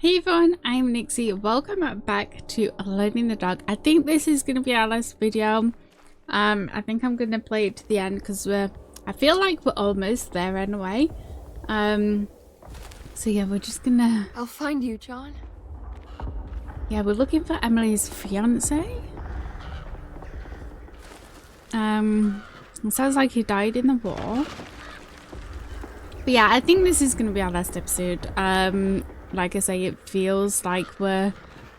Hey everyone, I'm Nixie. Welcome back to Alone in the Dark. I think this is going to be our last video. I think I'm going to play it to the end because I feel like we're almost there anyway. So yeah, we're just gonna... I'll find you, John. Yeah, we're looking for Emily's fiance. It sounds like he died in the war. But yeah, I think this is going to be our last episode. Like I say, it feels like we're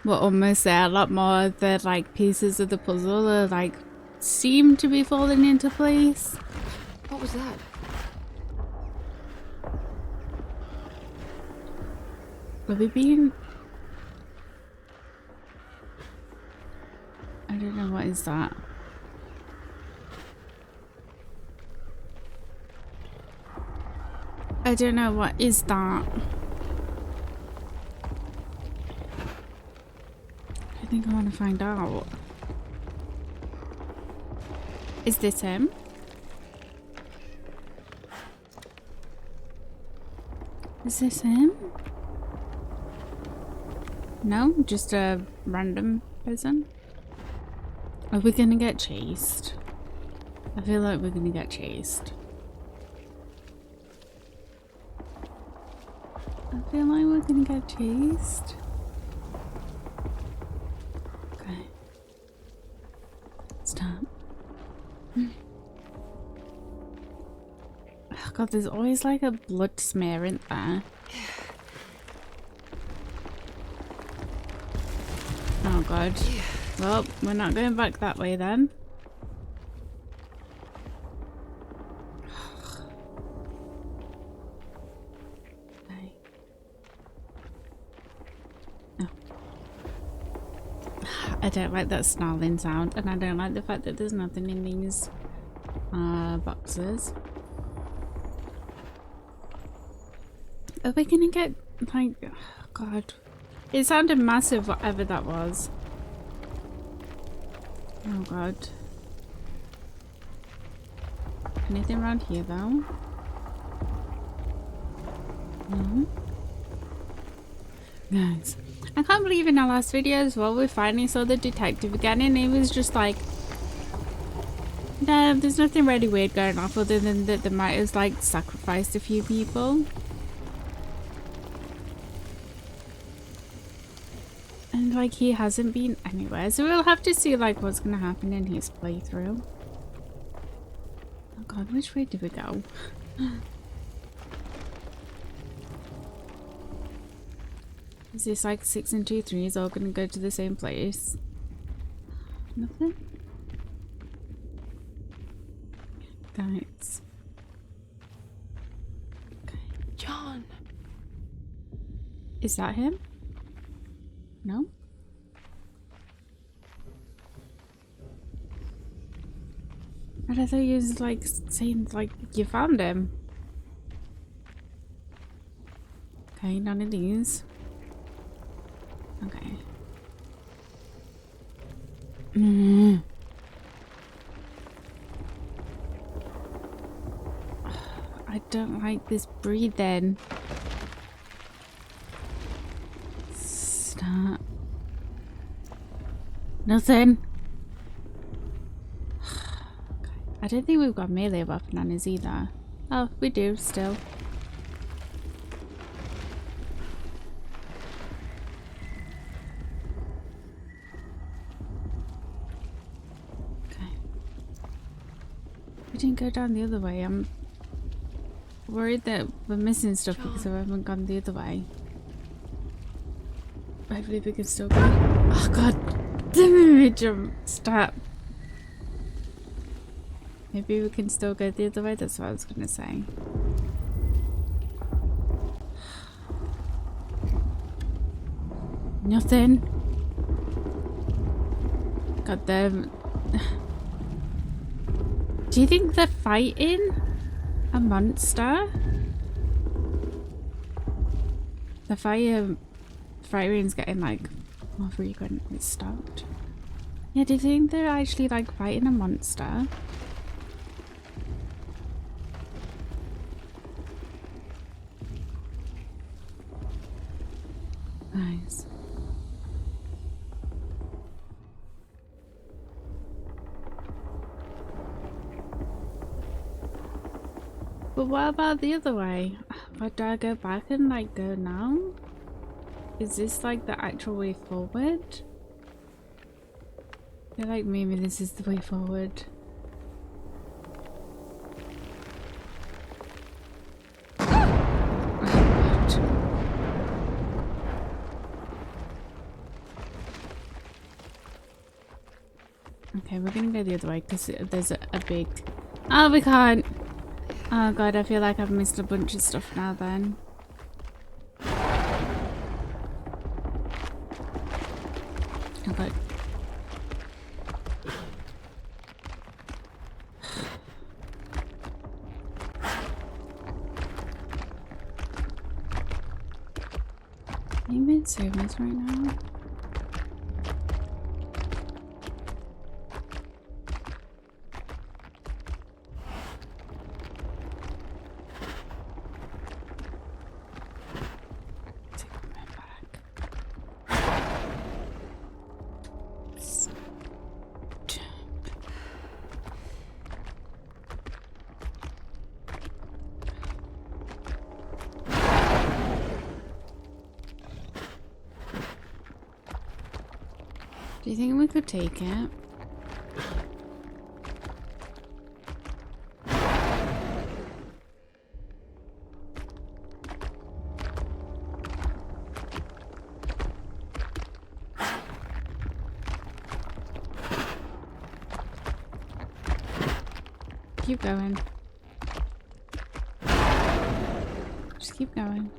almost there. A lot more of the like pieces of the puzzle are like seem to be falling into place. What was that? Are we being... I don't know, what is that? I don't know, what is that? I think I want to find out. Is this him? Is this him? No, just a random person. Are we gonna get chased? I feel like we're gonna get chased. I feel like we're gonna get chased. Okay. Stop. Oh god, there's always like a blood smear in there. Oh god. Well, we're not going back that way then. Okay. Oh. I don't like that snarling sound, and I don't like the fact that there's nothing in these boxes. Are we gonna get like... Oh god. It sounded massive, whatever that was. Oh god. Anything around here though? No. Guys, I can't believe in our last video as well we finally saw the detective again, and he was just like, no, there's nothing really weird going off other than that they might have like sacrificed a few people. And like he hasn't been anywhere, so we'll have to see like what's gonna happen in his playthrough. Oh god, which way do we go? Is this like 6 and 2 3s all gonna go to the same place? Nothing? Guys. Okay. John. Is that him? No? But I thought you was like saying like you found him. Okay, none of these. Okay. I don't like this breathing. Stop. Nothing. Okay. I don't think we've got melee weapon on us either. Oh, we do still. Okay. We didn't go down the other way. I'm worried that we're missing stuff because we haven't gone the other way. Hopefully we can still go. Oh god, didn't we jump? Stop. Maybe we can still go the other way, that's what I was gonna say. Nothing. God damn. Do you think they're fighting a monster? The firing's getting like more frequent. It's stopped. Yeah, do you think they're actually like fighting a monster? Nice. But what about the other way? But do I go back and like go now? Is this like the actual way forward? I feel like maybe this is the way forward. Okay, we're gonna go the other way because there's a big... Oh, we can't! Oh god, I feel like I've missed a bunch of stuff now then. Oh god. I'm in service right now. Do you think we could take it? Keep going. Just keep going.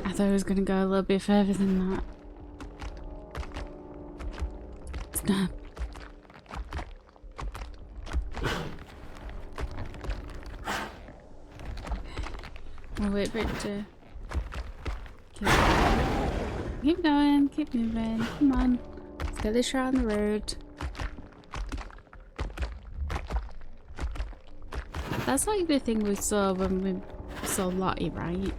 I thought it was going to go a little bit further than that. Stop. I'll wait for it to keep going, keep moving. Come on. Let's get this shot on the road. That's like the thing we saw when we saw Lottie, right?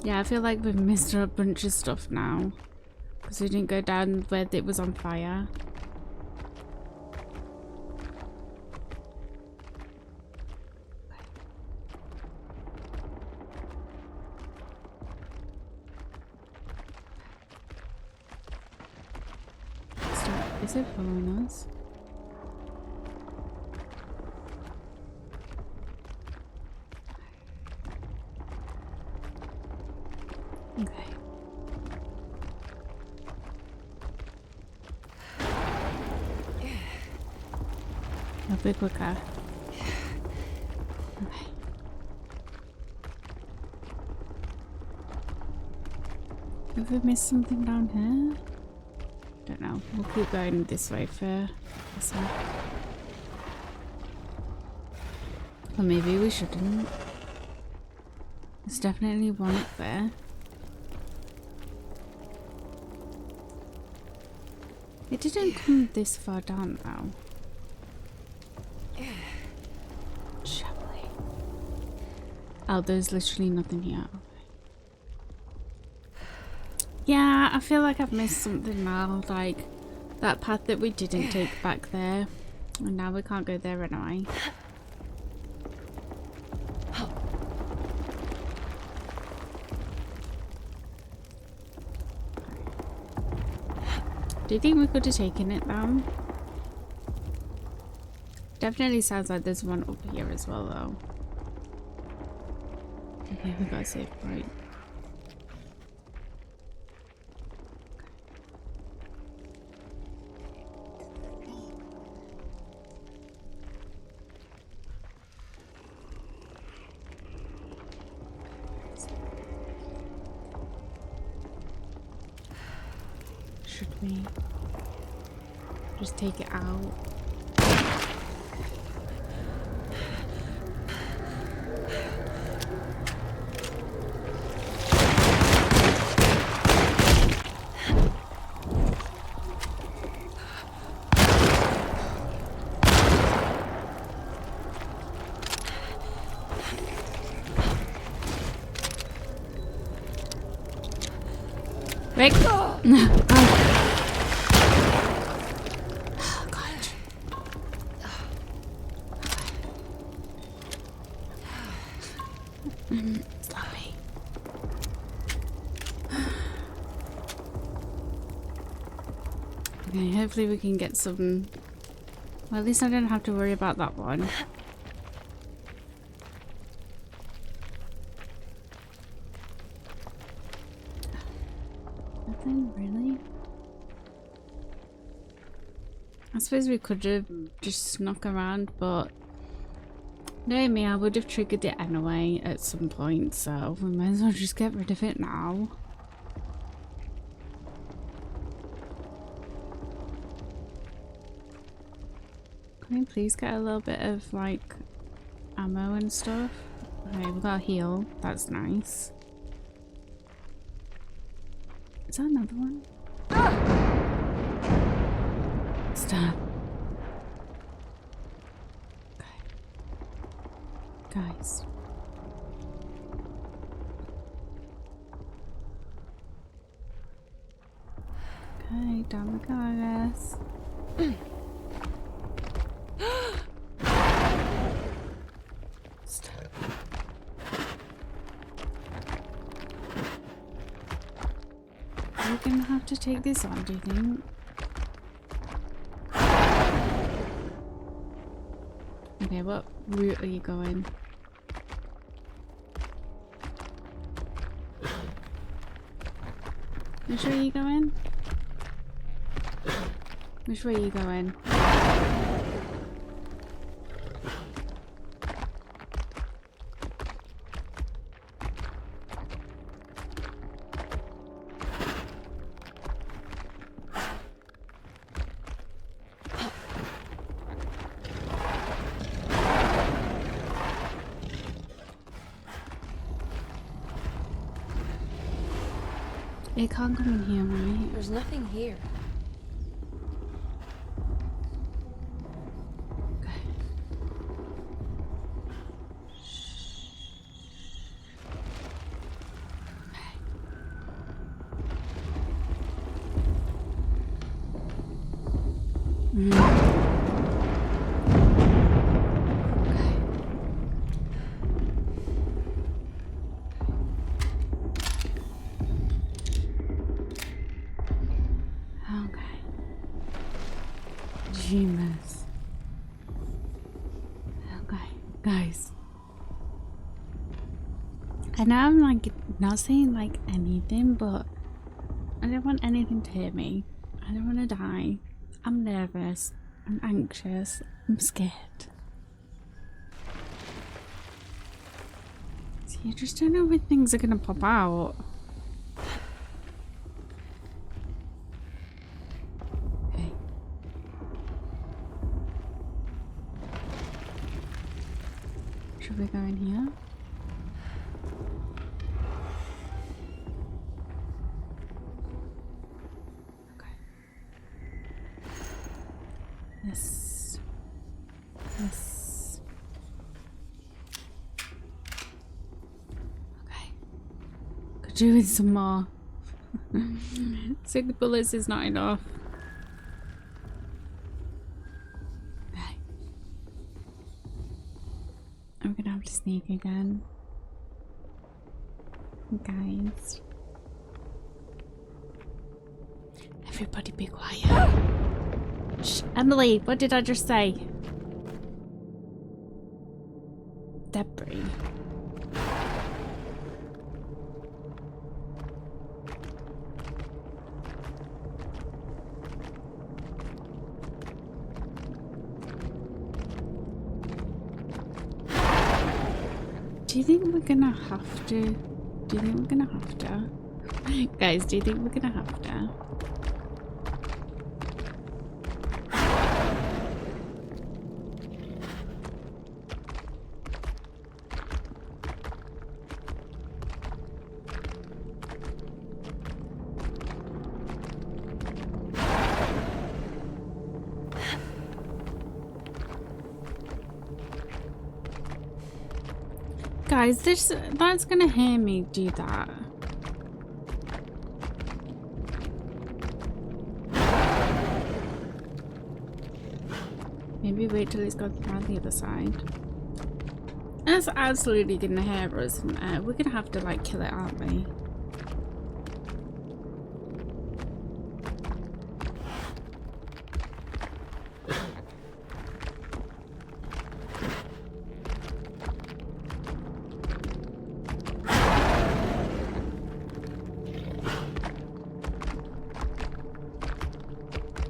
Yeah, I feel like we've missed a bunch of stuff now. Because we didn't go down where it was on fire. Is it following us? Okay. A bit quicker. Okay. Have we missed something down here? Don't know. We'll keep going this way for this one. Or maybe we shouldn't. There's definitely one up there. It didn't come this far down though. Shovely. Oh, there's literally nothing here. Yeah, I feel like I've missed something now, like that path that we didn't take back there, and now we can't go there anyway. Do you think we could have taken it down? Definitely sounds like there's one up here as well though. Okay, we got a safe point. Should me. Just take it out. Rick! Oh. Oh, God. Sloppy. Okay, hopefully we can get some... Well, at least I don't have to worry about that one. Nothing really. I suppose we could have just snuck around, but knowing me, I would have triggered it anyway at some point, so we might as well just get rid of it now. Can we please get a little bit of like ammo and stuff? Okay, we got a heal. That's nice. Is that another one? Stop. Okay. Guys. Okay, down we go, I guess. Stop. Are we gonna have to take this on, do you think? Okay, what route are you going? Which way are you going? Which way are you going? It can't come in here, right? There's nothing here. Okay. Jeez. Okay, guys. I know I'm like not saying like anything, but I don't want anything to hit me. I don't want to die. I'm nervous. I'm anxious. I'm scared. So you just don't know when things are gonna pop out. Should we go in here? Okay. This. Okay. Could do with some more. 6 bullets is not enough. I'm gonna have to sneak again. Guys. Everybody be quiet. Shh. Emily, what did I just say? Debris. Do you think we're gonna have to? Do you think we're gonna have to? Guys, do you think we're gonna have to? guys, that's gonna hear me do that. Maybe wait till he's got around the other side. That's absolutely gonna hear us. We're gonna have to like kill it, aren't we?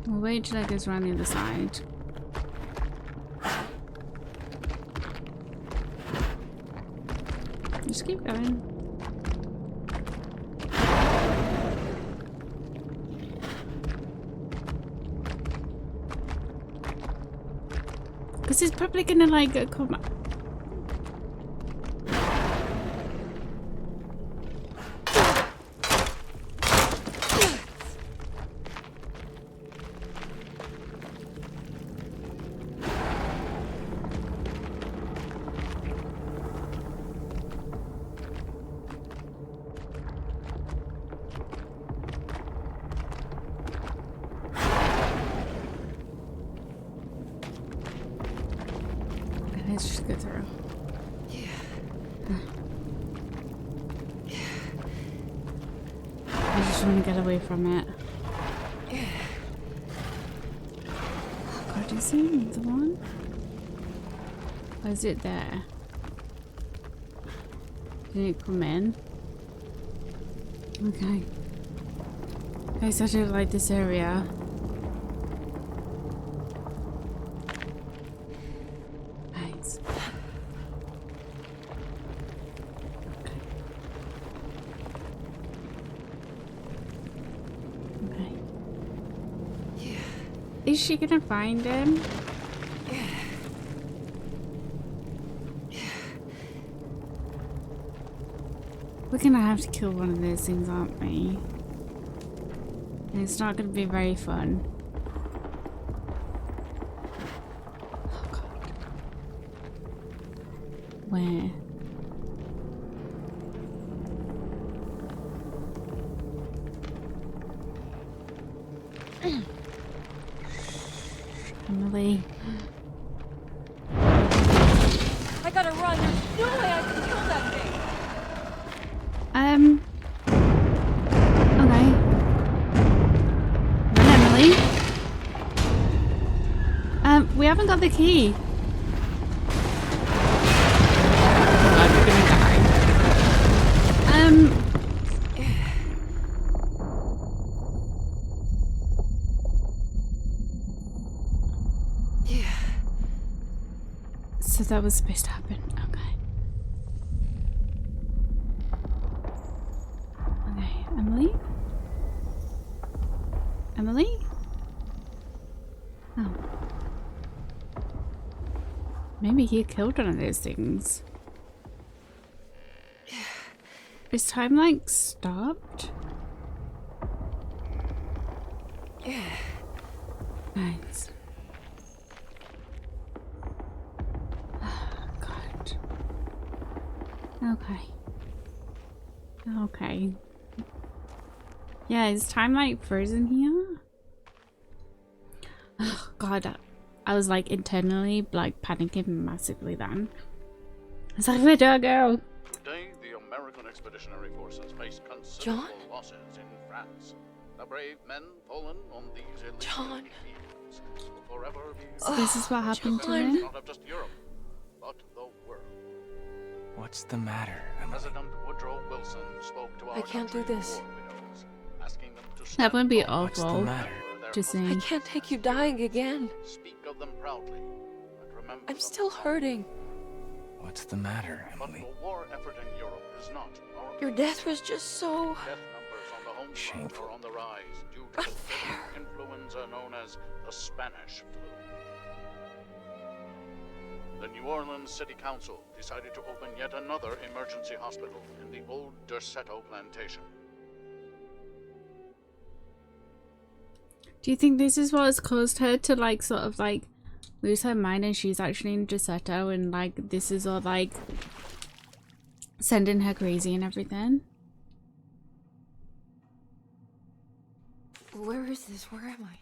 We'll wait till it goes around the other side. Just keep going. Because he's probably gonna like come. Let's just go through. I just want to get away from it. Oh God, do you see the one? Or is it there? Did it come in? Okay. Guys, I do like this area. Is she gonna find him? We're gonna have to kill one of those things, aren't we? And it's not gonna be very fun. Oh God. Where? Emily. I gotta run. There's no way I can kill that thing. Okay. Run, Emily. We haven't got the key. God, we're gonna die. So that was supposed to happen. Okay. Okay, Emily? Emily? Oh. Maybe he killed one of those things. Is time like stopped? Nice. Okay. Okay. Yeah, is time like frozen here? Oh God, I was like internally like panicking massively then. I was like, where do I go? Today, the American Expeditionary Forces face considerable losses in France. The brave men fallen on these illegal fields will forever be. So this is what happened to him? Not of just Europe, but the world. What's the matter, Emily? President Woodrow Wilson spoke to our I can't do this. war widows, asking them to That would be stand What's the awful matter? to I see. can't take you dying again. Speak of them proudly, and remember I'm them still fondly. hurting. What's the matter, But Emily? the war effort in Europe is not our Your death was just so death numbers on the home front Shameful. are on the rise due to the unfair. deadly influenza known as the Spanish flu. The New Orleans City Council decided to open yet another emergency hospital in the old Derceto plantation. Do you think this is what has caused her to like sort of like lose her mind and she's actually in Derceto and like this is all like sending her crazy and everything. Where is this? Where am I?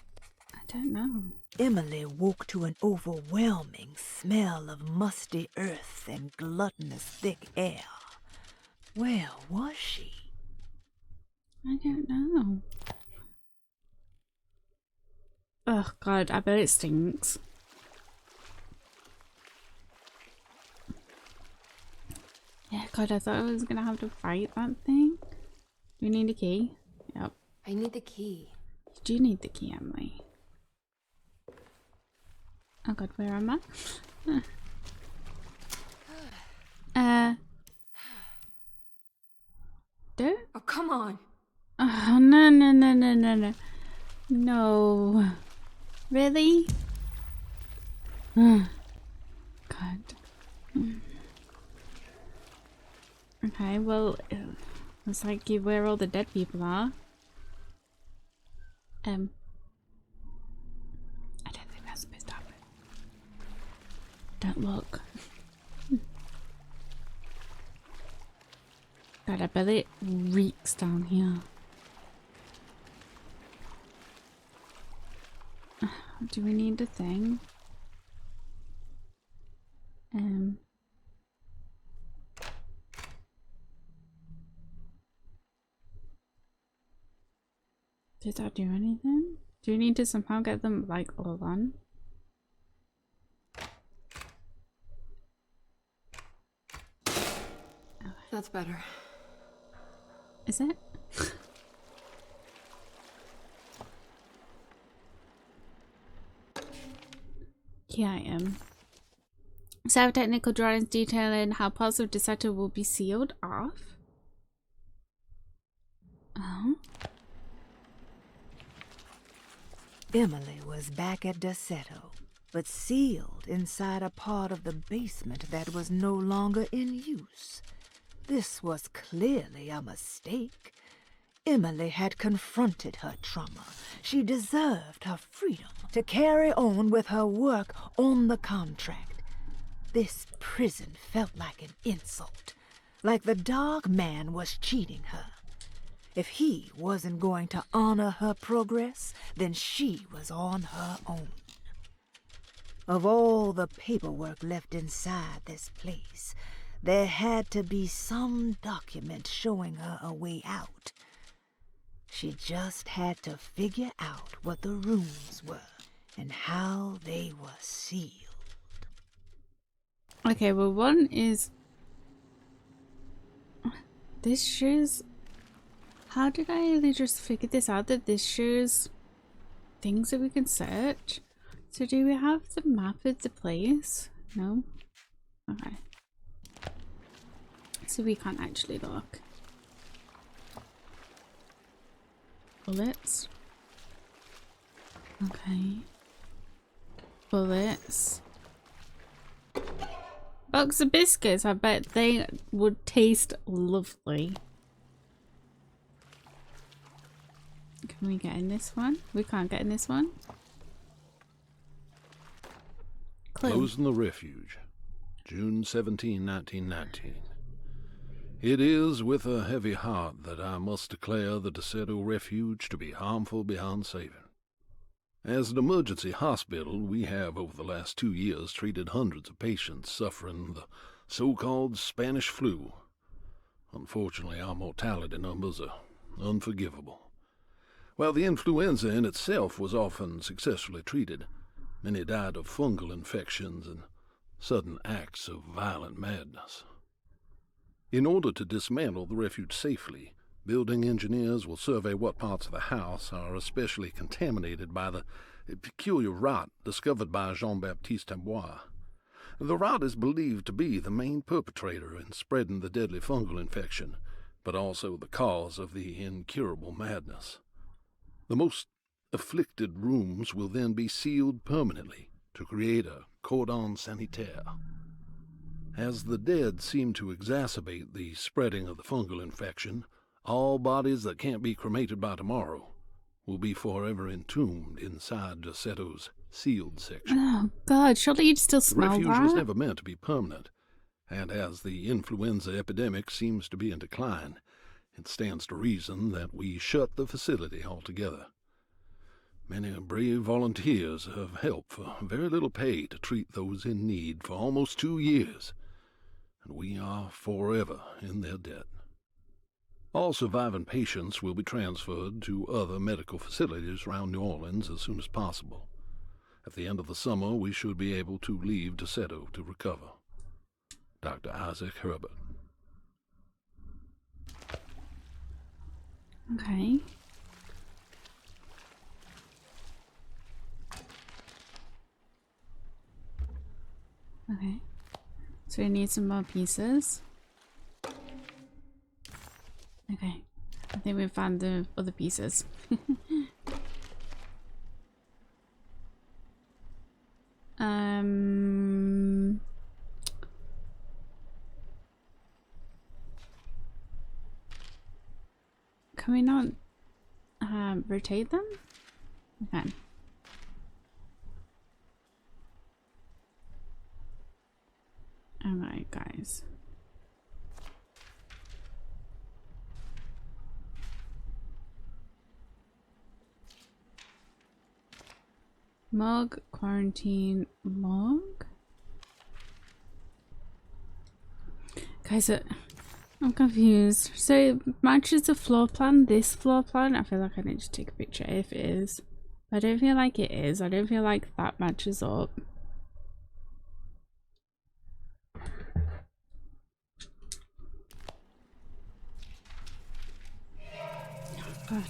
I don't know. Emily woke to an overwhelming smell of musty earth and gluttonous thick air. Where was she? I don't know. Oh god, I bet it stinks. Yeah, god, I thought I was gonna have to fight that thing. Do you need a key? Yep. I need the key. You do need the key, Emily. Oh god, where am I? Don't. Oh, come on. Oh, no, no, no, no, no, no. No. Really? God. Okay, well, it's like where all the dead people are. I don't think that's supposed to happen. Don't look. God, I bet it reeks down here. Do we need a thing? Did that do anything? Do we need to somehow get them like all on? That's better. Is it? Here I am. So technical drawings detailing how parts of Derceto will be sealed off. Oh. Emily was back at Derceto, but sealed inside a part of the basement that was no longer in use. This was clearly a mistake. Emily had confronted her trauma. She deserved her freedom to carry on with her work on the contract. This prison felt like an insult, like the dog man was cheating her. If he wasn't going to honor her progress, then she was on her own. Of all the paperwork left inside this place, there had to be some document showing her a way out. She just had to figure out what the rooms were and how they were sealed. Okay, well, one is this shows. How did I really just figure this out? That this shows things that we can search. So do we have the map of the place? No. Okay. So we can't actually look. Bullets. Okay. Bullets. Box of biscuits. I bet they would taste lovely. Can we get in this one? We can't get in this one. Closing the refuge. June 17, 1919. It is with a heavy heart that I must declare the Derceto Refuge to be harmful beyond saving. As an emergency hospital, we have over the last 2 years treated hundreds of patients suffering the so-called Spanish flu. Unfortunately, our mortality numbers are unforgivable. While the influenza in itself was often successfully treated, many died of fungal infections and sudden acts of violent madness. In order to dismantle the refuge safely, building engineers will survey what parts of the house are especially contaminated by the peculiar rot discovered by Jean-Baptiste Tambois. The rot is believed to be the main perpetrator in spreading the deadly fungal infection, but also the cause of the incurable madness. The most afflicted rooms will then be sealed permanently to create a cordon sanitaire. As the dead seem to exacerbate the spreading of the fungal infection, all bodies that can't be cremated by tomorrow will be forever entombed inside Derceto's sealed section. Oh God! Surely you'd still The smell refuge that. was never meant to be permanent, and as the influenza epidemic seems to be in decline, it stands to reason that we shut the facility altogether. Many brave volunteers have helped for very little pay to treat those in need for almost 2 years, and we are forever in their debt. All surviving patients will be transferred to other medical facilities around New Orleans as soon as possible. At the end of the summer, we should be able to leave Derceto to recover. Dr. Isaac Herbert. Okay. Okay. So we need some more pieces. Okay. I think we found the other pieces. Can we not rotate them? Okay. Alright, guys. Mug, quarantine, mug? Guys, I'm confused. So it matches the floor plan, this floor plan. I feel like I need to take a picture if it is. I don't feel like it is. I don't feel like that matches up. Oh, God.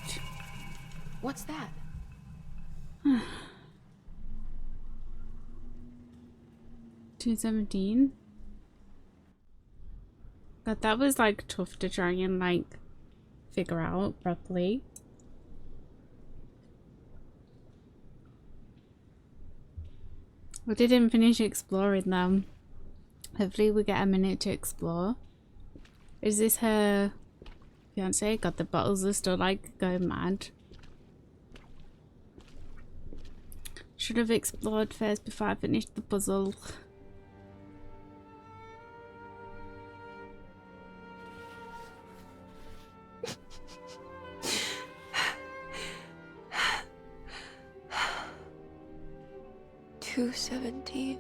What's that? 217. God, that was like tough to try and like figure out properly. We didn't finish exploring them. Hopefully we get a minute to explore. Is this her fiance? God, the bottles are still like going mad. Should have explored first before I finished the puzzle. $2.17.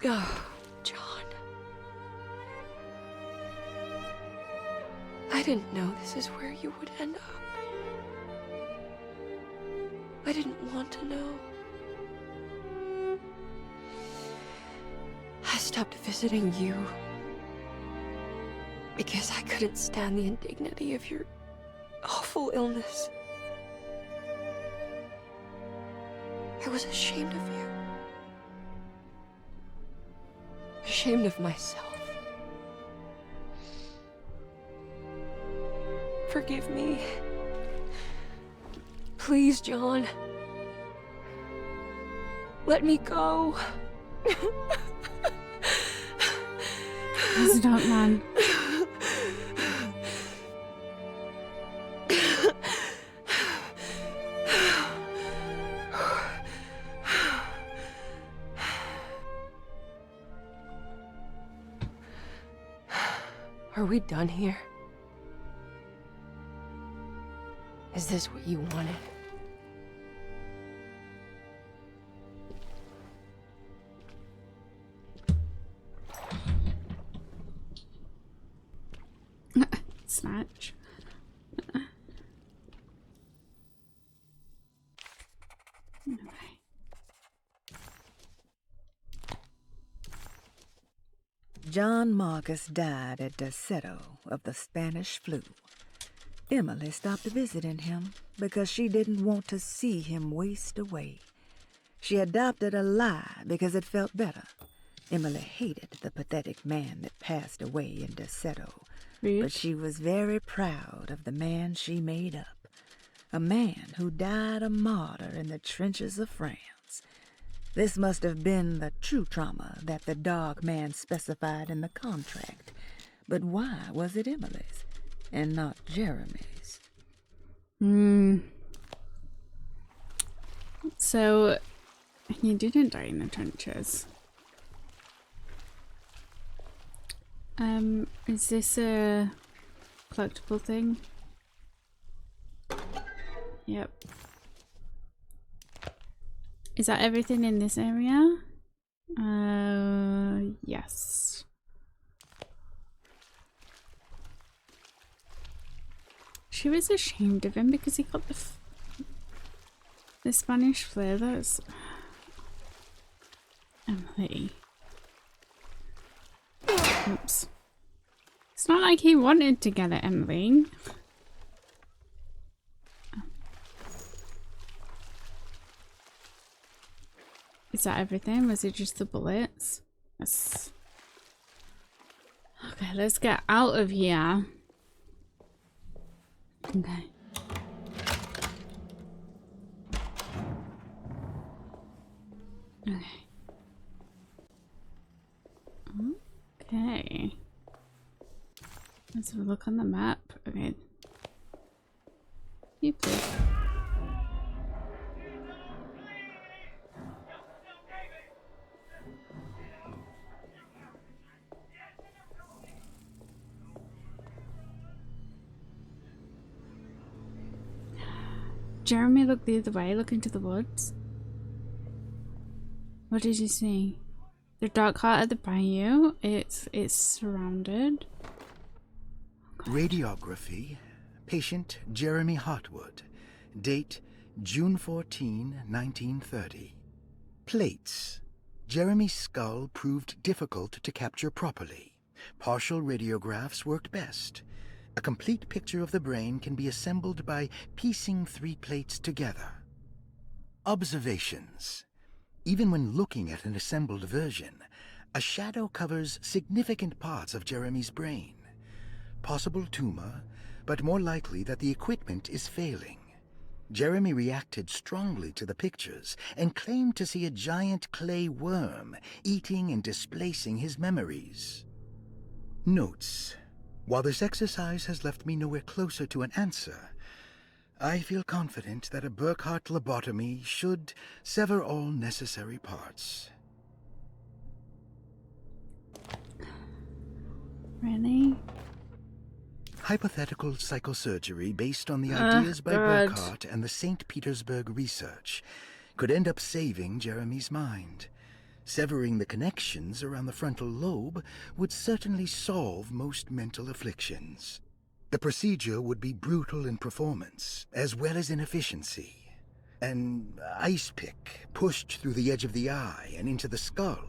Oh, John. I didn't know this is where you would end up. I didn't want to know. I stopped visiting you because I couldn't stand the indignity of your awful illness. I was ashamed of you. Ashamed of myself. Forgive me. Please, John. Let me go. Stop, man. Are we done here? Is this what you wanted? Snatch. Okay. John Marcus died at Derceto of the Spanish flu. Emily stopped visiting him because she didn't want to see him waste away. She adopted a lie because it felt better. Emily hated the pathetic man that passed away in Derceto, but she was very proud of the man she made up. A man who died a martyr in the trenches of France. This must have been the true trauma that the dog man specified in the contract. But why was it Emily's and not Jeremy's? So, he didn't die in the trenches. Is this a collectible thing? Yep. Is that everything in this area? Yes. She was ashamed of him because he got the Spanish flair. That's Emily. Oops. It's not like he wanted to get it, Emily. Is that everything? Was it just the bullets? Yes. Okay, let's get out of here. Okay. Okay. Okay. Let's have a look on the map. Okay. You please. Jeremy looked the other way, look into the woods. What did you see? The dark heart of the bayou. It's surrounded. Radiography. Patient Jeremy Hartwood. Date June 14, 1930. Plates. Jeremy's skull proved difficult to capture properly. Partial radiographs worked best. A complete picture of the brain can be assembled by piecing 3 plates together. Observations. Even when looking at an assembled version, a shadow covers significant parts of Jeremy's brain. Possible tumor, but more likely that the equipment is failing. Jeremy reacted strongly to the pictures and claimed to see a giant clay worm eating and displacing his memories. Notes. While this exercise has left me nowhere closer to an answer, I feel confident that a Burkhart lobotomy should sever all necessary parts. Really? Hypothetical psychosurgery based on the ideas by Burkhart and the St. Petersburg research could end up saving Jeremy's mind. Severing the connections around the frontal lobe would certainly solve most mental afflictions. The procedure would be brutal in performance, as well as in efficiency. An ice pick pushed through the edge of the eye and into the skull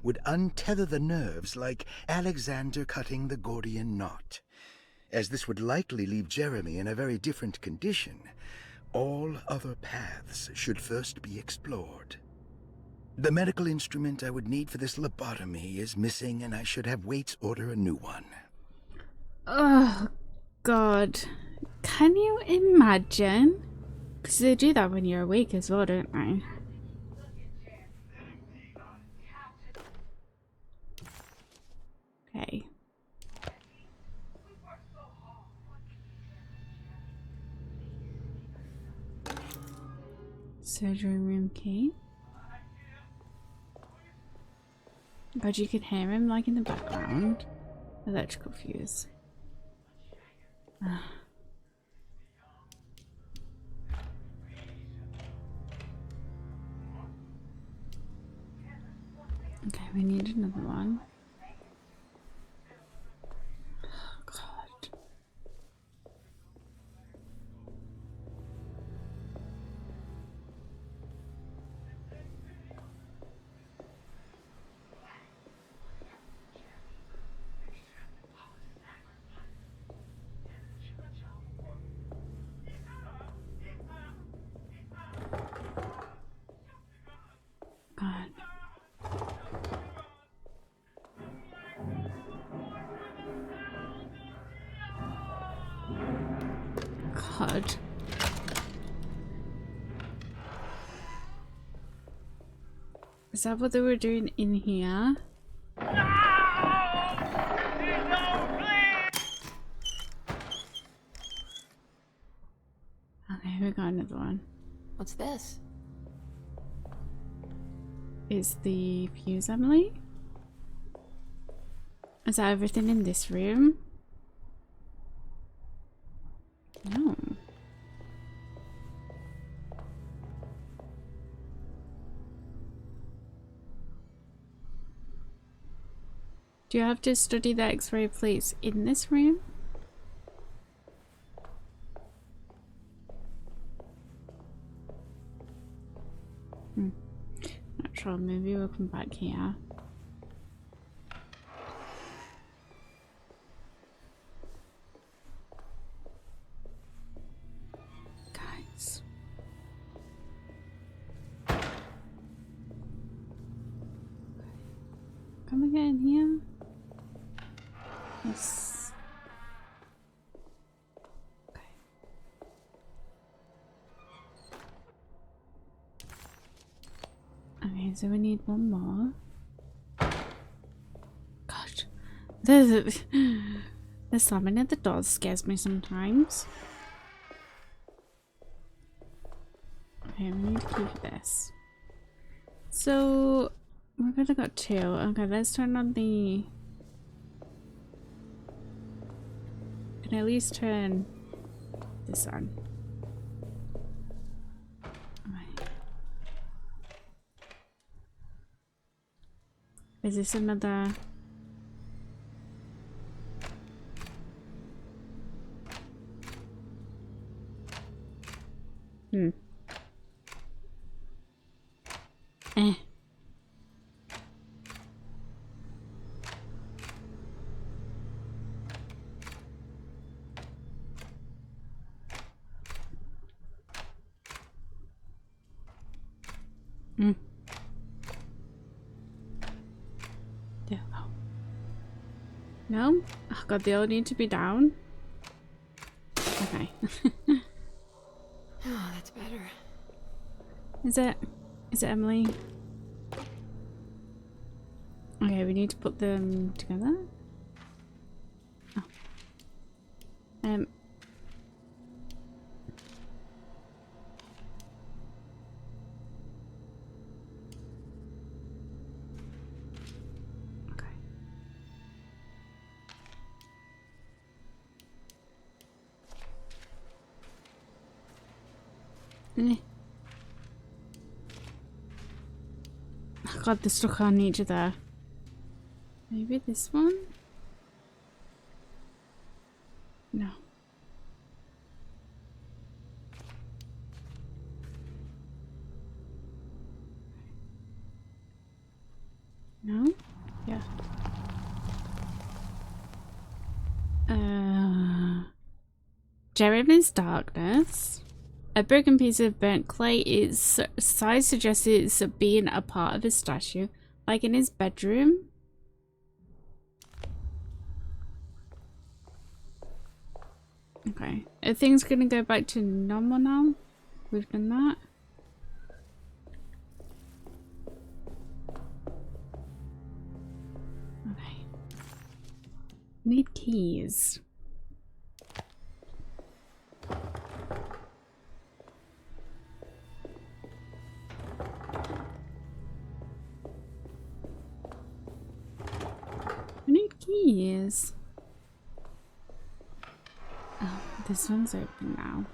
would untether the nerves like Alexander cutting the Gordian knot. As this would likely leave Jeremy in a very different condition, all other paths should first be explored. The medical instrument I would need for this lobotomy is missing, and I should have Waits order a new one. Oh, God. Can you imagine? Because they do that when you're awake as well, don't they? Okay. Surgery room key. God, you could hear him like in the background. Electrical fuse. Okay, we need another one. Oh, God. God. God. Is that what they were doing in here? Okay, we got another one. What's this? is the fuse, Emily? Is that everything in this room? No. Do you have to study the X-ray plates in this room? Not sure, maybe we'll come back here. Guys. Can we get in here? Yes. Okay. Okay, so we need one more. Gosh, the slamming at the doors scares me sometimes. Okay, we need to keep this. So we've only got two. Okay, let's turn on the. Can I at least turn this on? Right. Is this another? Eh. Yeah. No? Oh god, they all need to be down. Okay. Oh, that's better. Is it Emily? Okay, we need to put them together. Oh. Okay. Oh god, they're stuck on each other. Maybe this one? No. No? Yeah. Jeremy's darkness. A broken piece of burnt clay. Its size suggests it's being a part of a statue, like in his bedroom. Okay, are things gonna go back to normal now? We've done that. Okay. Need keys. I need keys. Oh, this one's open now.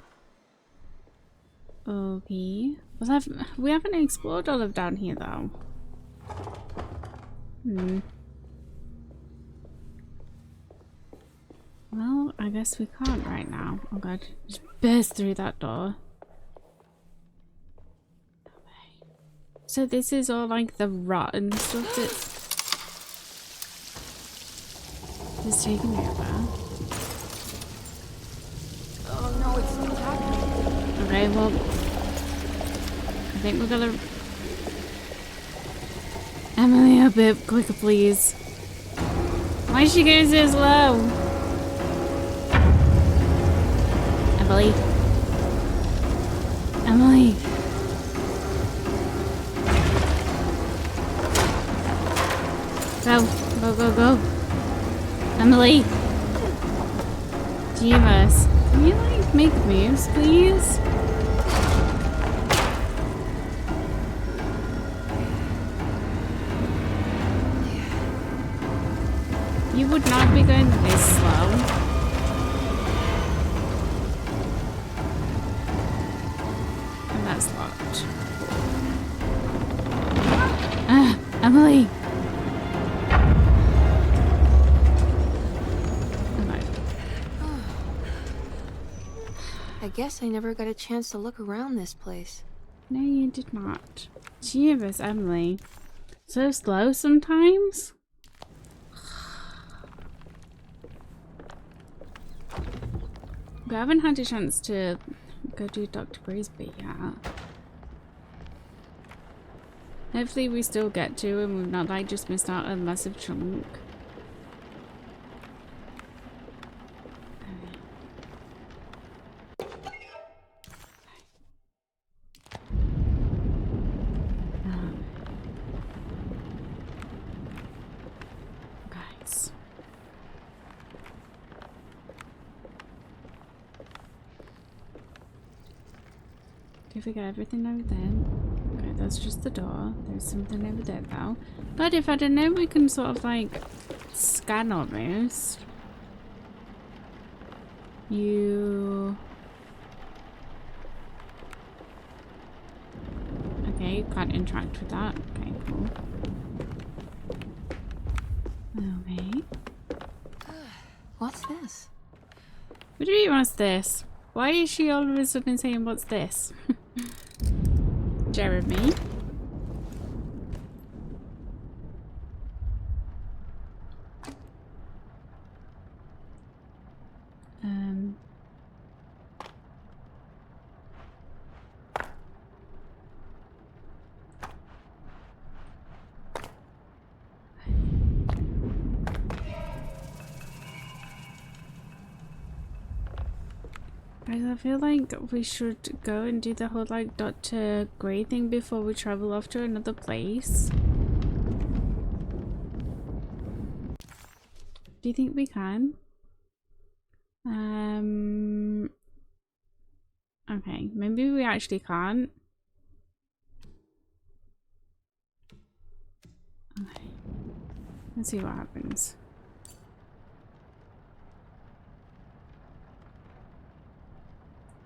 Okay. Well, we haven't explored all of down here though. Well, I guess we can't right now. Oh god, just burst through that door. Okay. So this is all like the rotten stuff that's taking over. Oh no, it's still happening. Okay, well, I think we're gonna. Emily, a bit quicker, please. Why is she going so slow? Emily. Emily. Go, go, go, go. Emily. Jeebus. Can you like make moves, please? would not be going this slow. And that's locked. Emily! I guess I never got a chance to look around this place. No, you did not. Jeebus, Emily. So slow sometimes? We haven't had a chance to go do Dr. Grisby yet. Hopefully we still get to and we've not like just missed out a massive chunk. Guys. Did we get everything over there? Okay, that's just the door. There's something over there though. But if I don't know, we can sort of like scan almost. You... Okay, you can't interact with that. Okay, cool. Okay. What's this? What do you mean, what's this? Why is she all of a sudden saying, what's this? Jeremy? Guys, I feel like we should go and do the whole like Dr. Gray thing before we travel off to another place. Do you think we can? Okay, maybe we actually can't. Okay, let's see what happens.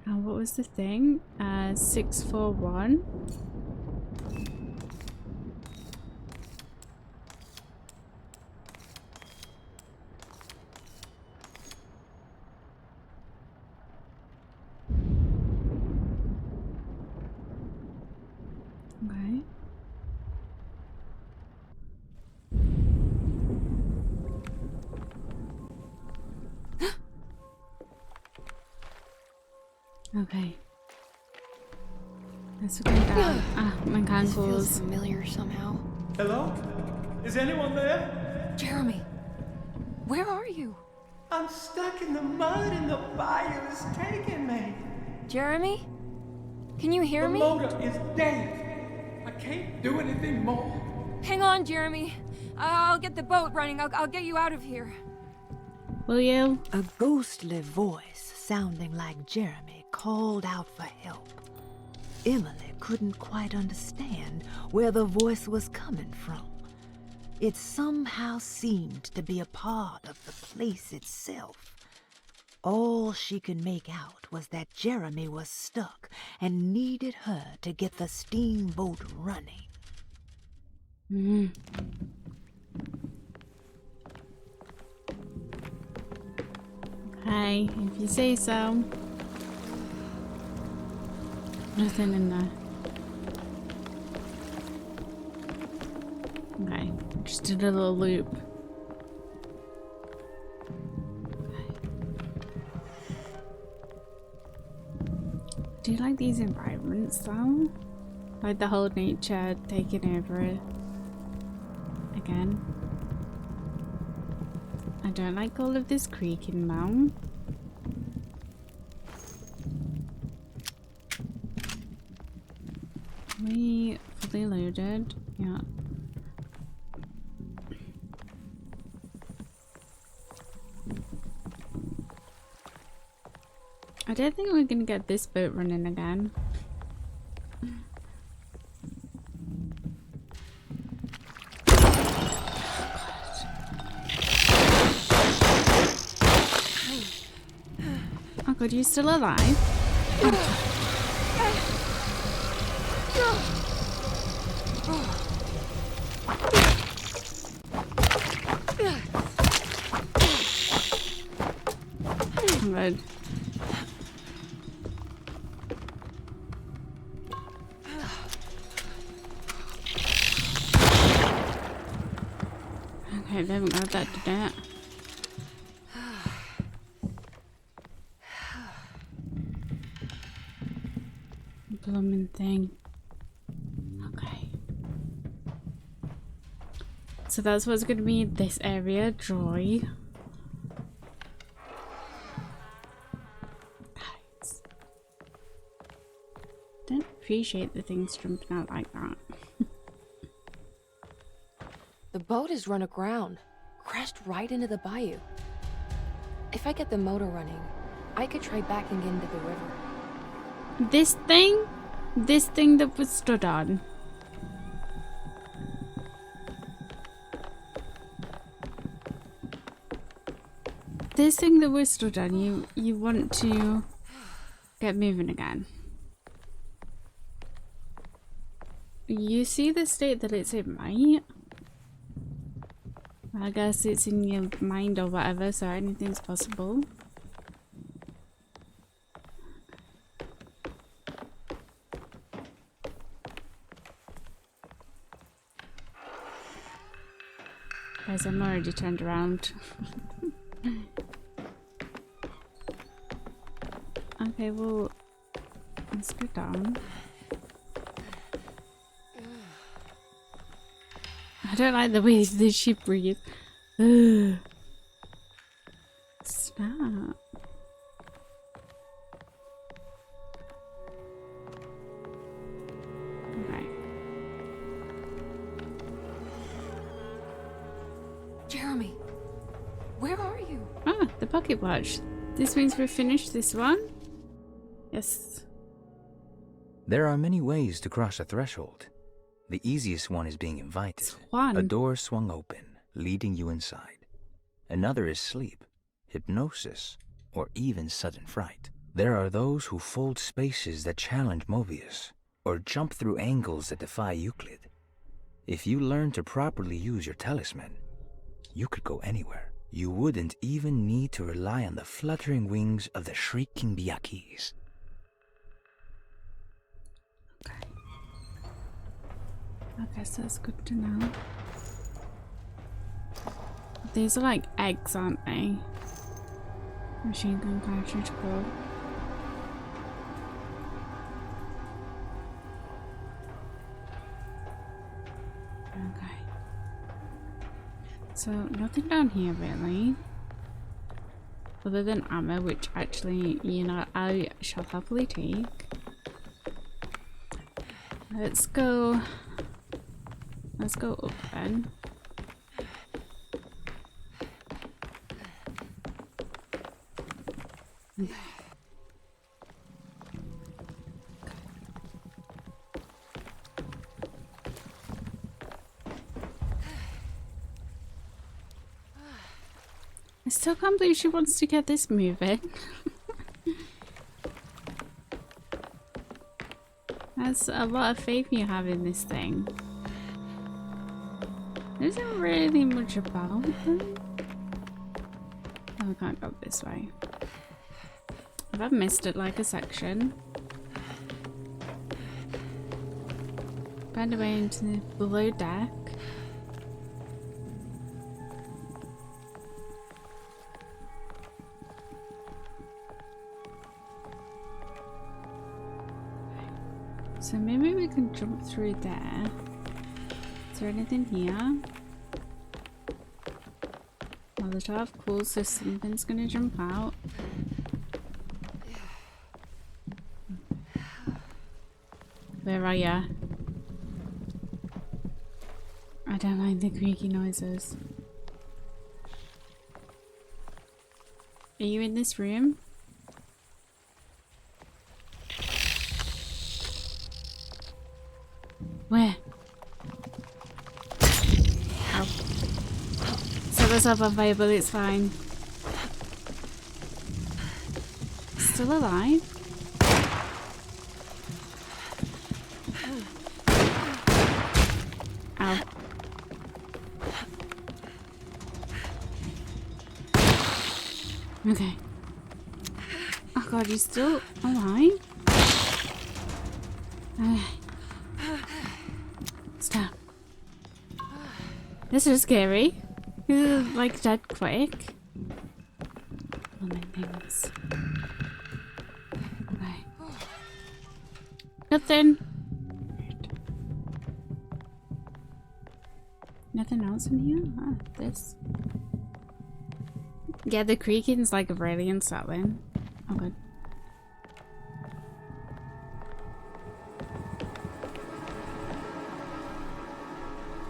What was the thing? 641. Okay. Okay. Let's go down. Ah, my This feels ankles. familiar somehow. Hello? Is anyone there? Jeremy, where are you? I'm stuck in the mud and the fire is taking me. Jeremy? Can you hear The me? motor is dead. I can't do anything more. Hang on, Jeremy. I'll get the boat running. I'll get you out of here. Will you? A ghostly voice sounding like Jeremy called out for help. Emily couldn't quite understand where the voice was coming from. It somehow seemed to be a part of the place itself. All she could make out was that Jeremy was stuck and needed her to get the steamboat running. Hey, if you say so. Nothing in there. Okay, just did a little loop. Okay. Do you like these environments though? Like the whole nature taking over it again. I don't like all of this creaking now. We fully loaded, yeah. I don't think we're gonna get this boat running again. Oh god, you still alive? Good. Okay, they haven't got that to that. Blooming thing. Okay. So that's what's going to be in this area, Joy. Nice. Don't appreciate the things jumping out like that. The boat is run aground, crashed right into the bayou. If I get the motor running, I could try backing into the river. This thing that was stood on. This thing that we're stood on, you want to get moving again. You see the state that it's in, right? I guess it's in your mind or whatever, so anything's possible. Guys, I'm already turned around. Okay, well, let's go down. I don't like the way that she breathes. Ugh. Stop. Okay. Jeremy, where are you? Ah, the pocket watch. This means we've finished this one. Yes. There are many ways to cross a threshold. The easiest one is being invited. One. A door swung open, leading you inside. Another is sleep, hypnosis, or even sudden fright. There are those who fold spaces that challenge Mobius, or jump through angles that defy Euclid. If you learn to properly use your talisman, you could go anywhere. You wouldn't even need to rely on the fluttering wings of the shrieking Biakis. I guess that's good to know. These are like eggs, aren't they? Machine gun cartridge core. Okay. So nothing down here really. Other than ammo, which actually, you know, I shall happily take. Let's go up then. I still can't believe she wants to get this moving. That's a lot of faith you have in this thing. There isn't really much about them. Oh, I can't go this way. I've missed it like a section. Find a way into the below deck. So maybe we can jump through there. Is there anything here? Molotov, cool, so something's gonna jump out. Where are ya? I don't like the creaky noises. Are you in this room? Where? Ow. Set myself on fire, but it's fine. still alive? Ow. Okay. Oh god, he's still alive? Stop. This is scary. He's like dead quick. Things. Okay. Nothing. Nothing else in here? Ah, this. Yeah, the creaking's like really unsettling. Oh good.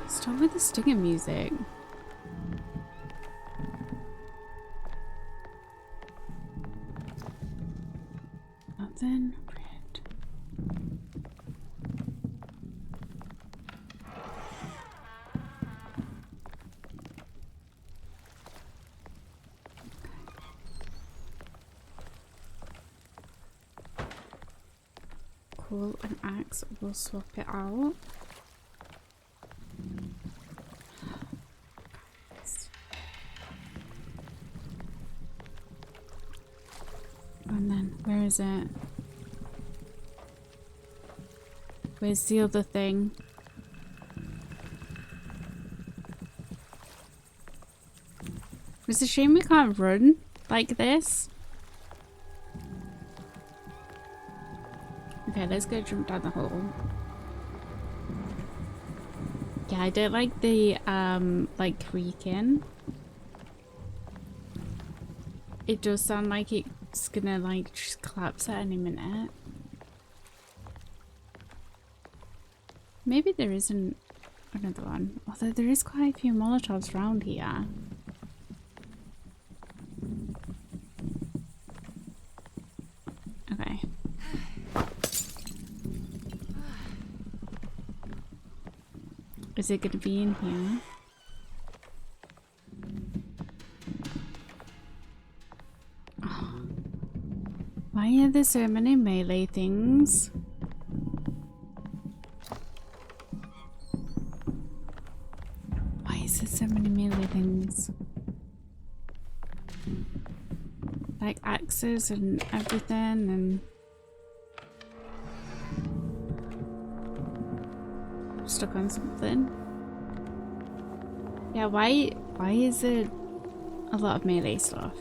Stop with the stinger music. Nothing. Red. Cool, an axe. We'll swap it out. And then, where is it? Where's the other thing? It's a shame we can't run like this. Okay, let's go jump down the hole. Yeah, I don't like the like creaking. It does sound like it's gonna like just collapse at any minute. Maybe there isn't another one. Although there is quite a few Molotovs around here. Okay. Is it gonna be in here? Oh. Why are there so many melee things? Why is there so many melee things? Like axes and everything and... stuck on something. Yeah, why is there a lot of melee stuff?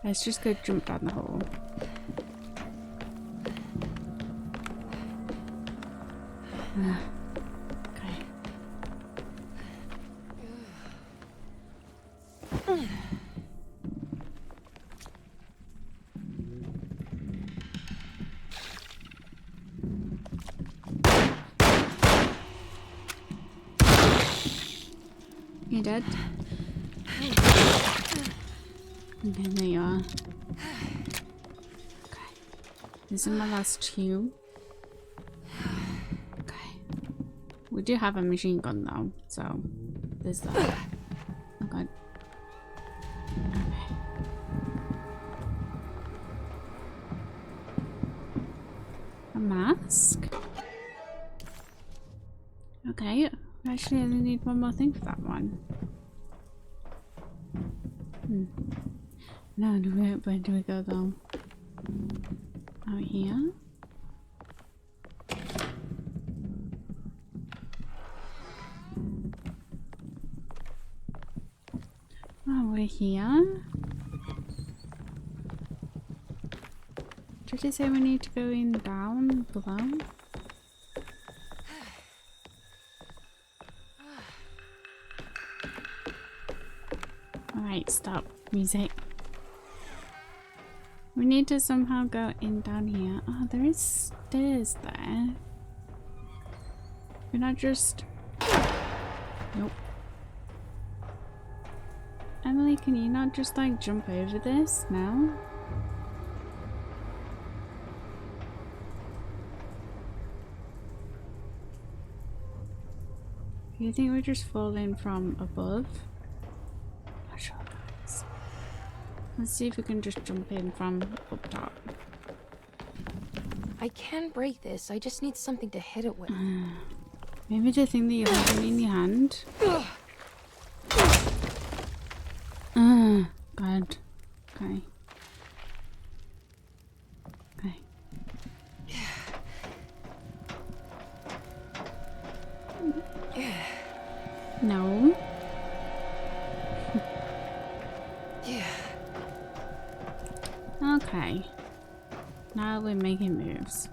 Let's just go jump down the hole. Okay. You dead? Okay, there you are. Okay. This is my last two. Okay. We do have a machine gun though, so there's that. Oh god. Okay. A mask? Okay. Actually, I only need one more thing for that one. No, where do we go though? Out here? Oh, we're here? Did you say we need to go in down below? Alright, stop music. We need to somehow go in down here. Oh, there is stairs there. We're not just... Nope. Emily, can you not just like jump over this now? you think we're just falling from above? Not sure, guys. Let's see if we can just jump in from up top. I can break this. I just need something to hit it with. Maybe the thing that you're holding in your hand. God. Okay. Okay. No. Okay. Now we're making moves.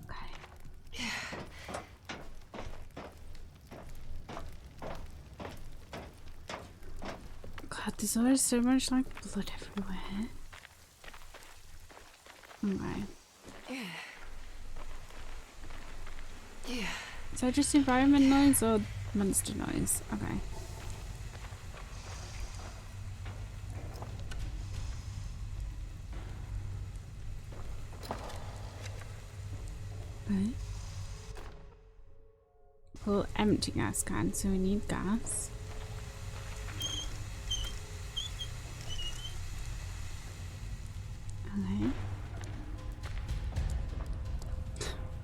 Okay. God, there's always so much like blood everywhere. Okay. Is that just environment noise or monster noise? Okay. Right. Well, empty gas can, so we need gas. Okay.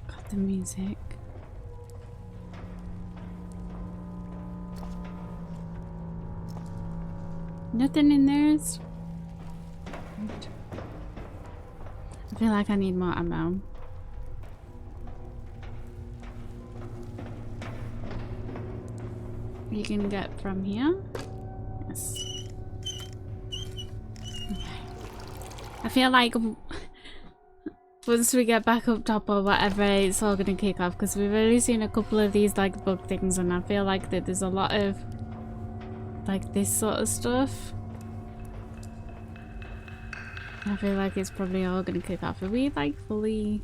Got the music. Nothing in there. I feel like I need more ammo. You can get from here. Yes. Okay. I feel like once we get back up top or whatever, it's all gonna kick off because we've already seen a couple of these like bug things, and I feel like that there's a lot of like this sort of stuff. I feel like it's probably all gonna kick off. Are we like fully?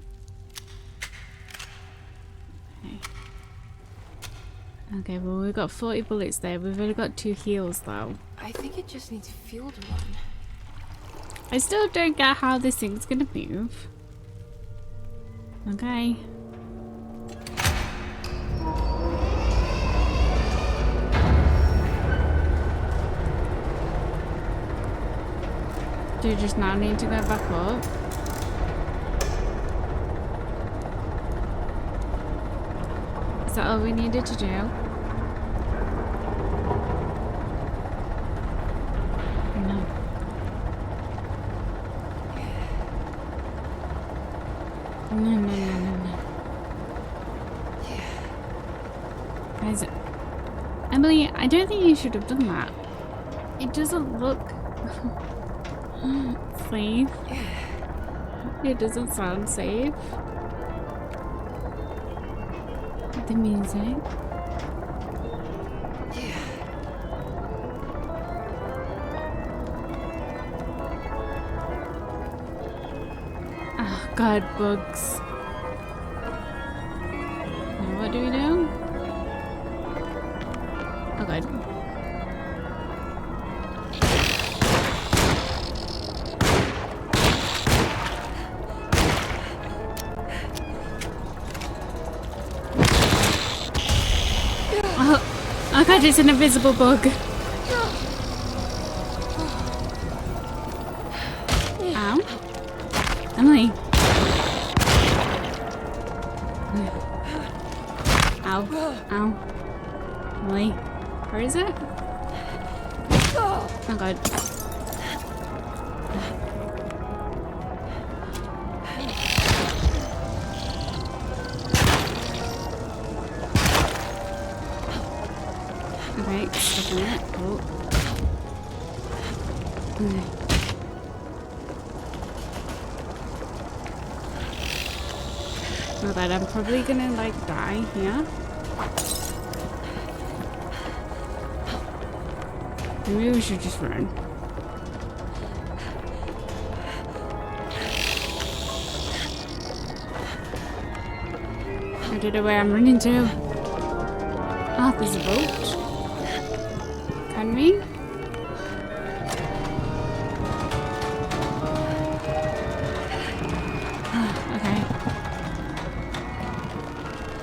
Okay. Okay, well we've got 40 bullets there. We've only got 2 heals though. I think it just needs fuel to run. I still don't get how this thing's gonna move. Okay. Do you just now need to go back up? Is that all we needed to do? No. No. Guys, Emily, I don't think you should have done that. It doesn't look safe. It doesn't sound safe. The music. Oh God, bugs. Now what do we do? Oh God. Oh God, it's an invisible bug. Ow. Emily. Ow. Ow. Emily. Where is it? Oh God. Okay, stuck in it. Oh. Okay. Oh God, I'm probably gonna like die here. Maybe we should just run. I don't know where I'm running to. Oh, there's a boat. Can we? Okay.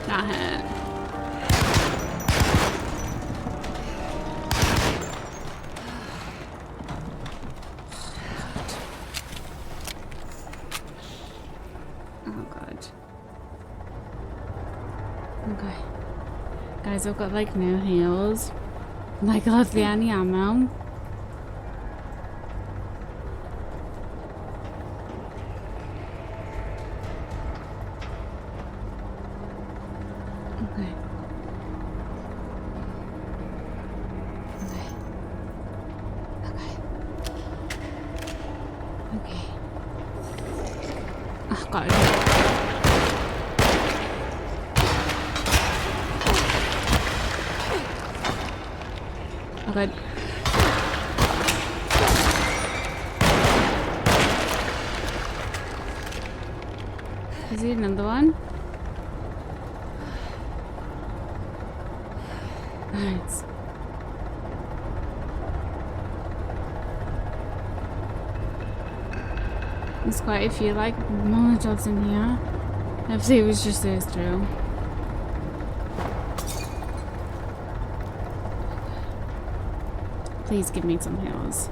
That Guys, I've got like no heals. Like hardly any ammo. Okay. Okay. Oh god. Oh god. Is he another one? Nice. There's quite a few like Molotovs in here. Hopefully it was just those two. Please give me some heals.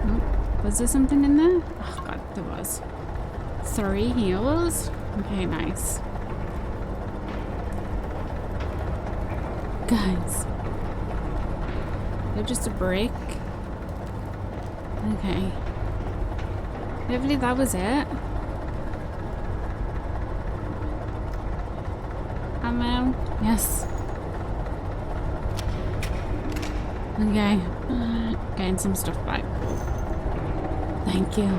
Oh, was there something in there? Oh god, there was. 3 heals? Okay, nice. Guys. They're just a break. Okay. Hopefully that was it. Ammo. Yes. Okay. Getting some stuff back. Thank you.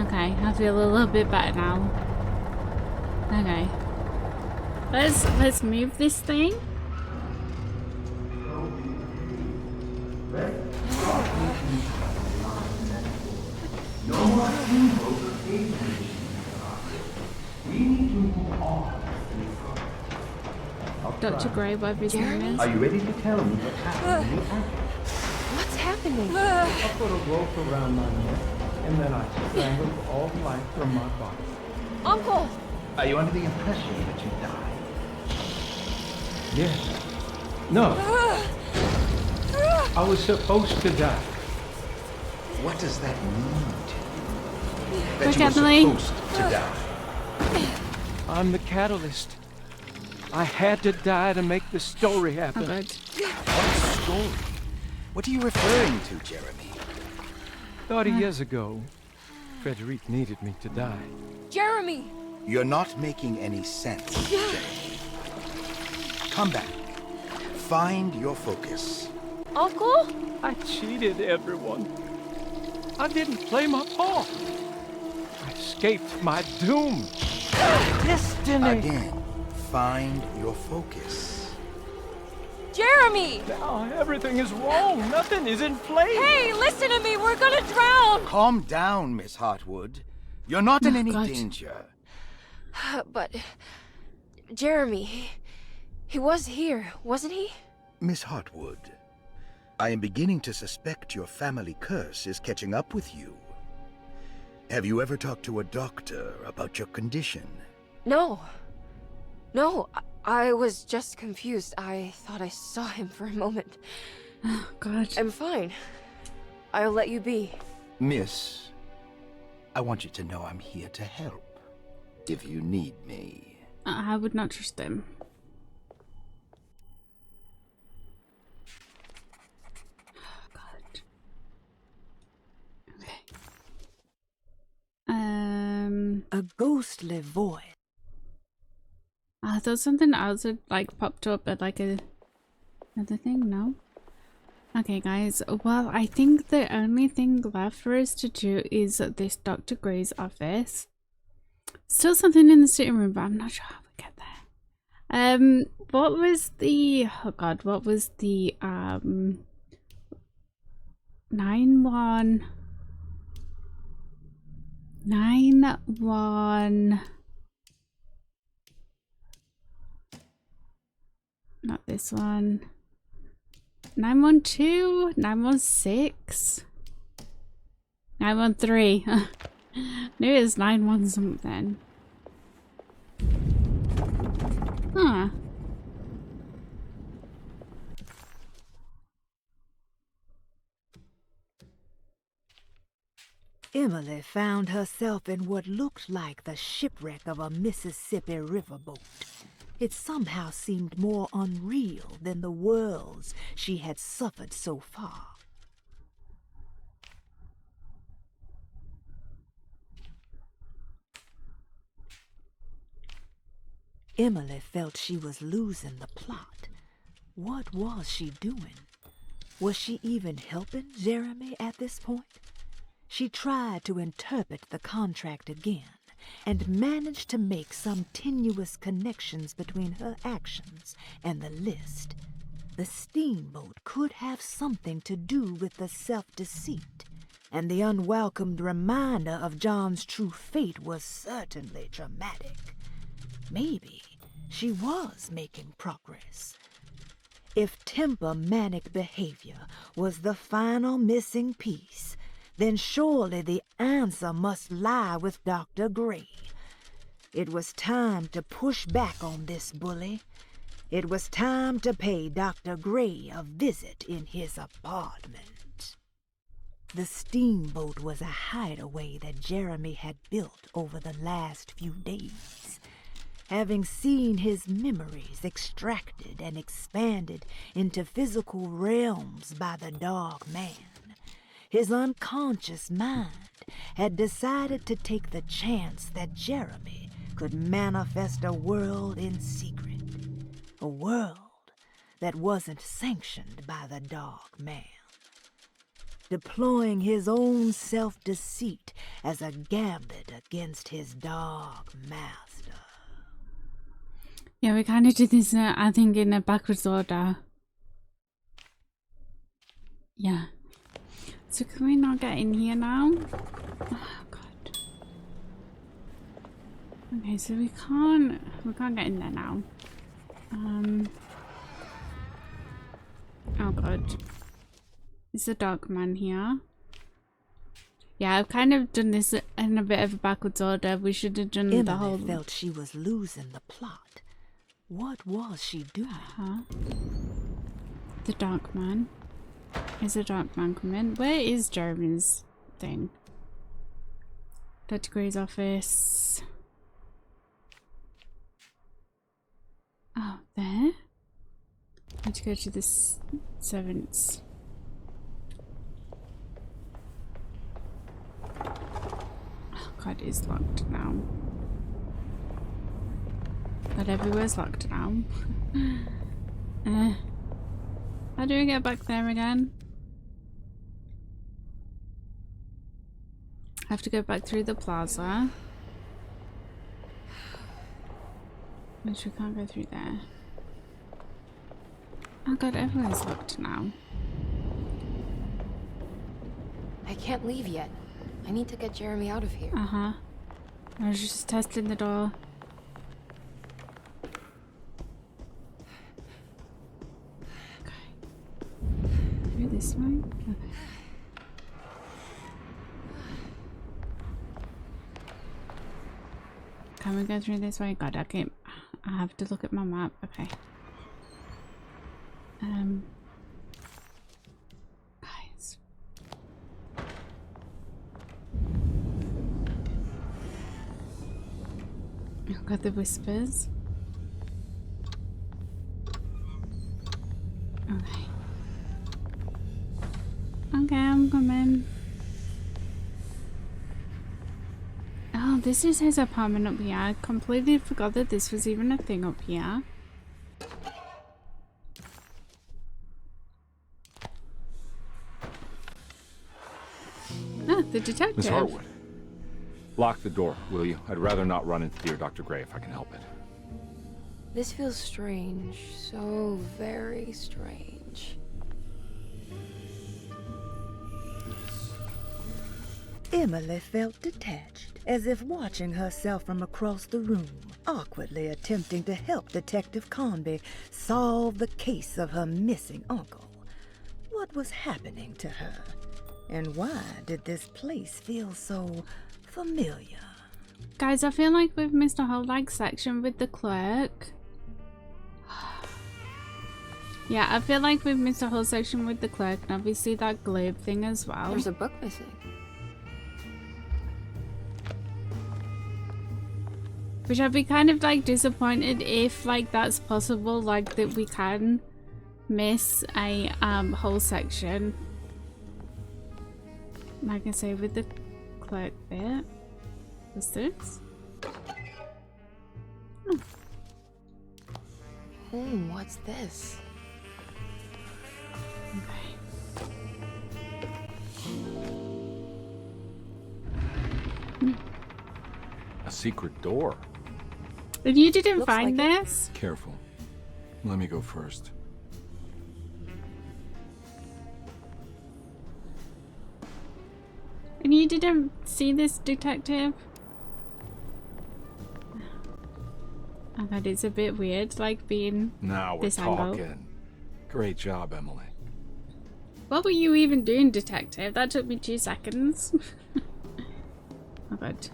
Okay, I feel a little bit better now. Okay. Let's move this thing. Dr. Gray, whatever his name is. Are you ready to tell me what's happening in the attic? What's happening? I put a rope around my neck, and then I strangled all life from my body. Uncle! Are you under the impression that you died? Yes. No. I was supposed to die. What does that mean to you? That you were supposed to die? I'm the catalyst. I had to die to make the story happen. Oh, God. What story? What are you referring to, Jeremy? 30 years ago, Frederic needed me to die. Jeremy! You're not making any sense, Jeremy. Come back. Find your focus. Uncle? I cheated everyone. I didn't play my part. I escaped my doom. Destiny. Again, find your focus. Jeremy! Now everything is wrong. Nothing is in place. Hey, listen to me! We're gonna drown! Calm down, Miss Hartwood. You're not in any God. danger. But... Jeremy... He was here, wasn't he? Miss Hartwood, I am beginning to suspect your family curse is catching up with you. Have you ever talked to a doctor about your condition? No. No, I was just confused. I thought I saw him for a moment. Oh, God. I'm fine. I'll let you be. Miss, I want you to know I'm here to help, if you need me. I would not trust them. Oh, God. Okay. A ghostly voice. I thought something else had like popped up at like another thing. No. Okay, guys. Well, I think the only thing left for us to do is this Dr. Gray's office. Still something in the sitting room, but I'm not sure how we get there. What was the? Oh God, what was the 9-1. Not this one. 912, 916, 913. Knew it was 91 something. Huh. Emily found herself in what looked like the shipwreck of a Mississippi riverboat. It somehow seemed more unreal than the worlds she had suffered so far. Emily felt she was losing the plot. What was she doing? Was she even helping Jeremy at this point? She tried to interpret the contract again and managed to make some tenuous connections between her actions and the list. The steamboat could have something to do with the self-deceit, and the unwelcomed reminder of John's true fate was certainly dramatic. Maybe she was making progress. If temper-manic behavior was the final missing piece, then surely the answer must lie with Dr. Gray. It was time to push back on this bully. It was time to pay Dr. Gray a visit in his apartment. The steamboat was a hideaway that Jeremy had built over the last few days. Having seen his memories extracted and expanded into physical realms by the Dark Man, his unconscious mind had decided to take the chance that Jeremy could manifest a world in secret. A world that wasn't sanctioned by the Dark Man. Deploying his own self-deceit as a gambit against his Dark Master. Yeah, we kind of did this, I think, in a backwards order. Yeah. So can we not get in here now? Oh, God. Okay, so we can't get in there now. Oh, God. Is the Dark Man here? Yeah, I've kind of done this in a bit of a backwards order. We should have done the whole... Emily felt she was losing the plot. What was she doing? The Dark Man. Is the Dark Man coming? Where is Jeremy's thing? Dr. Gray's office. Oh, there? I need to go to the servants. Oh God, it's locked now. But everywhere's locked now. How do we get back there again? I have to go back through the plaza. Which we can't go through there. Oh God, everywhere's locked now. I can't leave yet. I need to get Jeremy out of here. I was just testing the door. Okay. Through this way? Okay. Can we go through this way? God, okay. I have to look at my map. Okay. Guys. I've got the whispers. Okay. Okay, I'm coming. Oh, this is his apartment up here. I completely forgot that this was even a thing up here. Ah, the detective. Miss Hartwood, lock the door, will you? I'd rather not run into dear Dr. Gray if I can help it. This feels strange. So very strange. Emily felt detached, as if watching herself from across the room, awkwardly attempting to help Detective Carnby solve the case of her missing uncle. What was happening to her? And why did this place feel so familiar? Guys, I feel like we've missed a whole section with the clerk. Yeah, I feel like we've missed a whole section with the clerk, and obviously that globe thing as well. There's a book missing. Which I'd be kind of like disappointed if like that's possible, like that we can miss a whole section. Like I say, with the clerk bit. What's this? What's this? A secret door. And you didn't Looks find like this? Careful. Let me go first. And you didn't see this, detective? I thought it's a bit weird, like being Now we're this angle. talking. Great job, Emily. What were you even doing, detective? That took me 2 seconds. Oh god.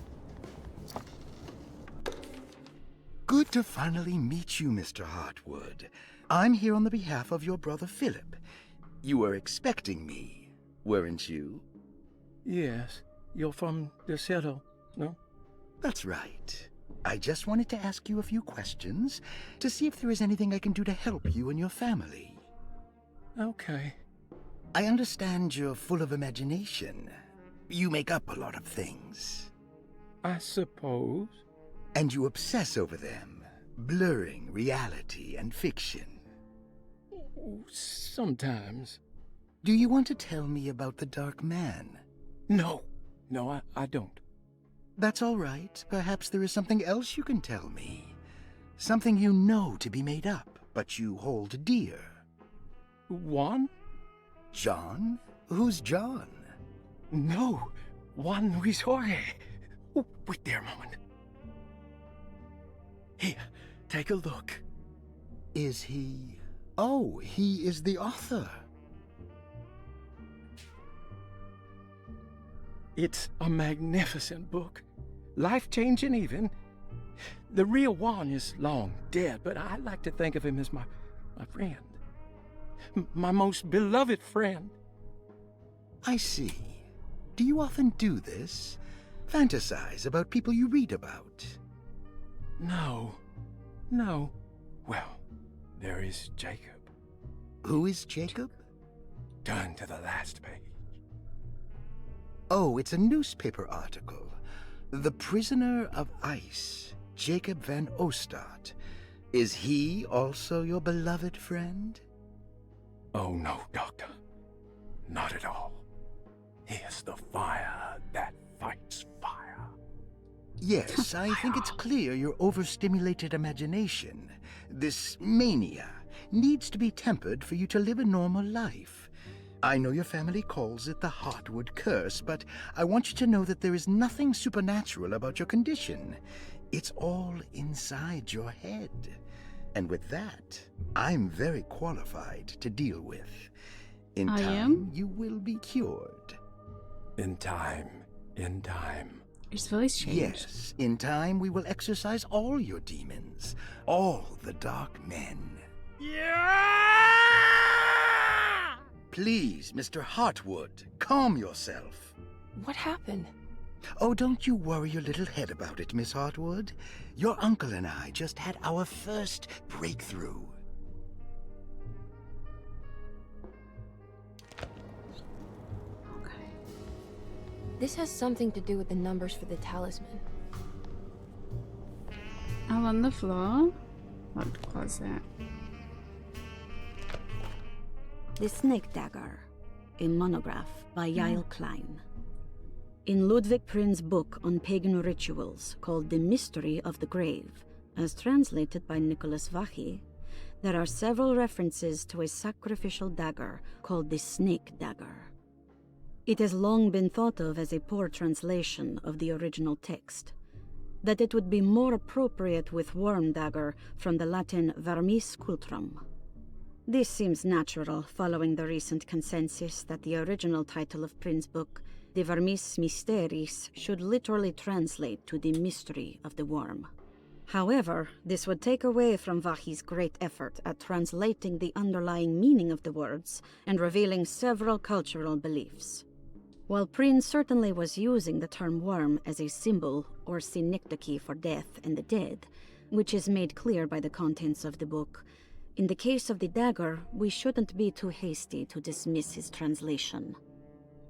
Good to finally meet you, Mr. Hartwood. I'm here on the behalf of your brother Philip. You were expecting me, weren't you? Yes. You're from Derceto, no? That's right. I just wanted to ask you a few questions to see if there is anything I can do to help you and your family. Okay. I understand you're full of imagination. You make up a lot of things. I suppose. And you obsess over them, blurring reality and fiction. Sometimes. Do you want to tell me about the Dark Man? No. No, I don't. That's all right. Perhaps there is something else you can tell me. Something you know to be made up, but you hold dear. Juan? John? Who's John? No. Juan Luis Jorge. Oh, wait there a moment. Here, take a look. Is he... Oh, he is the author. It's a magnificent book. Life-changing even. The real Juan is long dead, but I like to think of him as my friend. My most beloved friend. I see. Do you often do this? Fantasize about people you read about? No. Well, there is Jacob. Who is Jacob? Turn to the last page. Oh, it's a newspaper article. The Prisoner of Ice, Jacob van Ostad. Is he also your beloved friend? Oh, no, Doctor. Not at all. He is the fire that fights fire. Yes, I think it's clear your overstimulated imagination, this mania, needs to be tempered for you to live a normal life. I know your family calls it the Hartwood curse, but I want you to know that there is nothing supernatural about your condition. It's all inside your head. And with that, I'm very qualified to deal with. In time, you will be cured. In time. His voice changed. Yes, in time we will exorcise all your demons, all the dark men. Yeah! Please, Mr. Hartwood, calm yourself. What happened? Oh, don't you worry your little head about it, Miss Hartwood. Your uncle and I just had our first breakthrough. This has something to do with the numbers for the talisman. Oh, on the floor? What closet? The Snake Dagger, a monograph by Yael Klein. In Ludwig Prin's book on pagan rituals called The Mystery of the Grave, as translated by Nicholas Vachy, there are several references to a sacrificial dagger called the Snake Dagger. It has long been thought of as a poor translation of the original text, that it would be more appropriate with worm dagger from the Latin vermis cultrum. This seems natural following the recent consensus that the original title of Prin's book, De Vermis Mysteris, should literally translate to the mystery of the worm. However, this would take away from Vachy's great effort at translating the underlying meaning of the words and revealing several cultural beliefs. While Prince certainly was using the term worm as a symbol or synecdoche for death and the dead, which is made clear by the contents of the book, in the case of the dagger, we shouldn't be too hasty to dismiss his translation.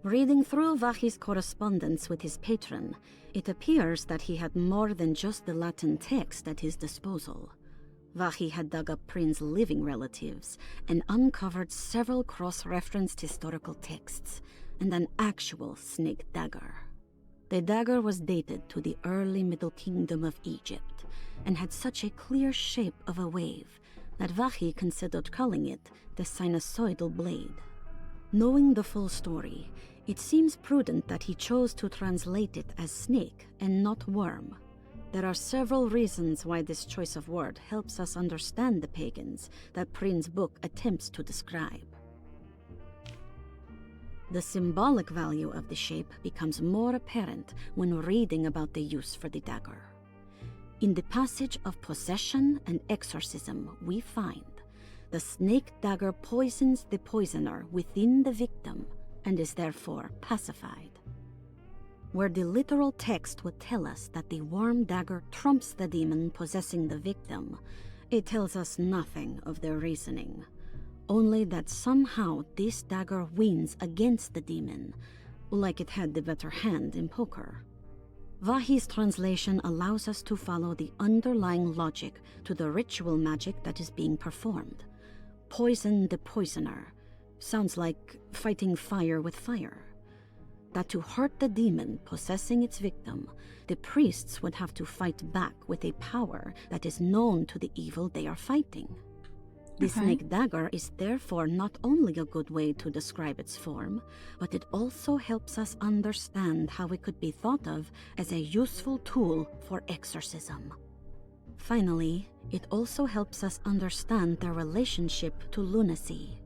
Reading through Vahi's correspondence with his patron, it appears that he had more than just the Latin text at his disposal. Vahi had dug up Prince's living relatives and uncovered several cross-referenced historical texts and an actual snake dagger. The dagger was dated to the early Middle Kingdom of Egypt and had such a clear shape of a wave that Vahi considered calling it the sinusoidal blade. Knowing the full story, it seems prudent that he chose to translate it as snake and not worm. There are several reasons why this choice of word helps us understand the pagans that Prince's book attempts to describe. The symbolic value of the shape becomes more apparent when reading about the use for the dagger. In the passage of possession and exorcism, we find the snake dagger poisons the poisoner within the victim and is therefore pacified. Where the literal text would tell us that the worm dagger trumps the demon possessing the victim, it tells us nothing of their reasoning. Only that somehow this dagger wins against the demon, like it had the better hand in poker. Vahi's translation allows us to follow the underlying logic to the ritual magic that is being performed. Poison the poisoner. Sounds like fighting fire with fire. That to hurt the demon possessing its victim, the priests would have to fight back with a power that is known to the evil they are fighting. The snake dagger is therefore not only a good way to describe its form, but it also helps us understand how it could be thought of as a useful tool for exorcism. Finally, it also helps us understand their relationship to lunacy,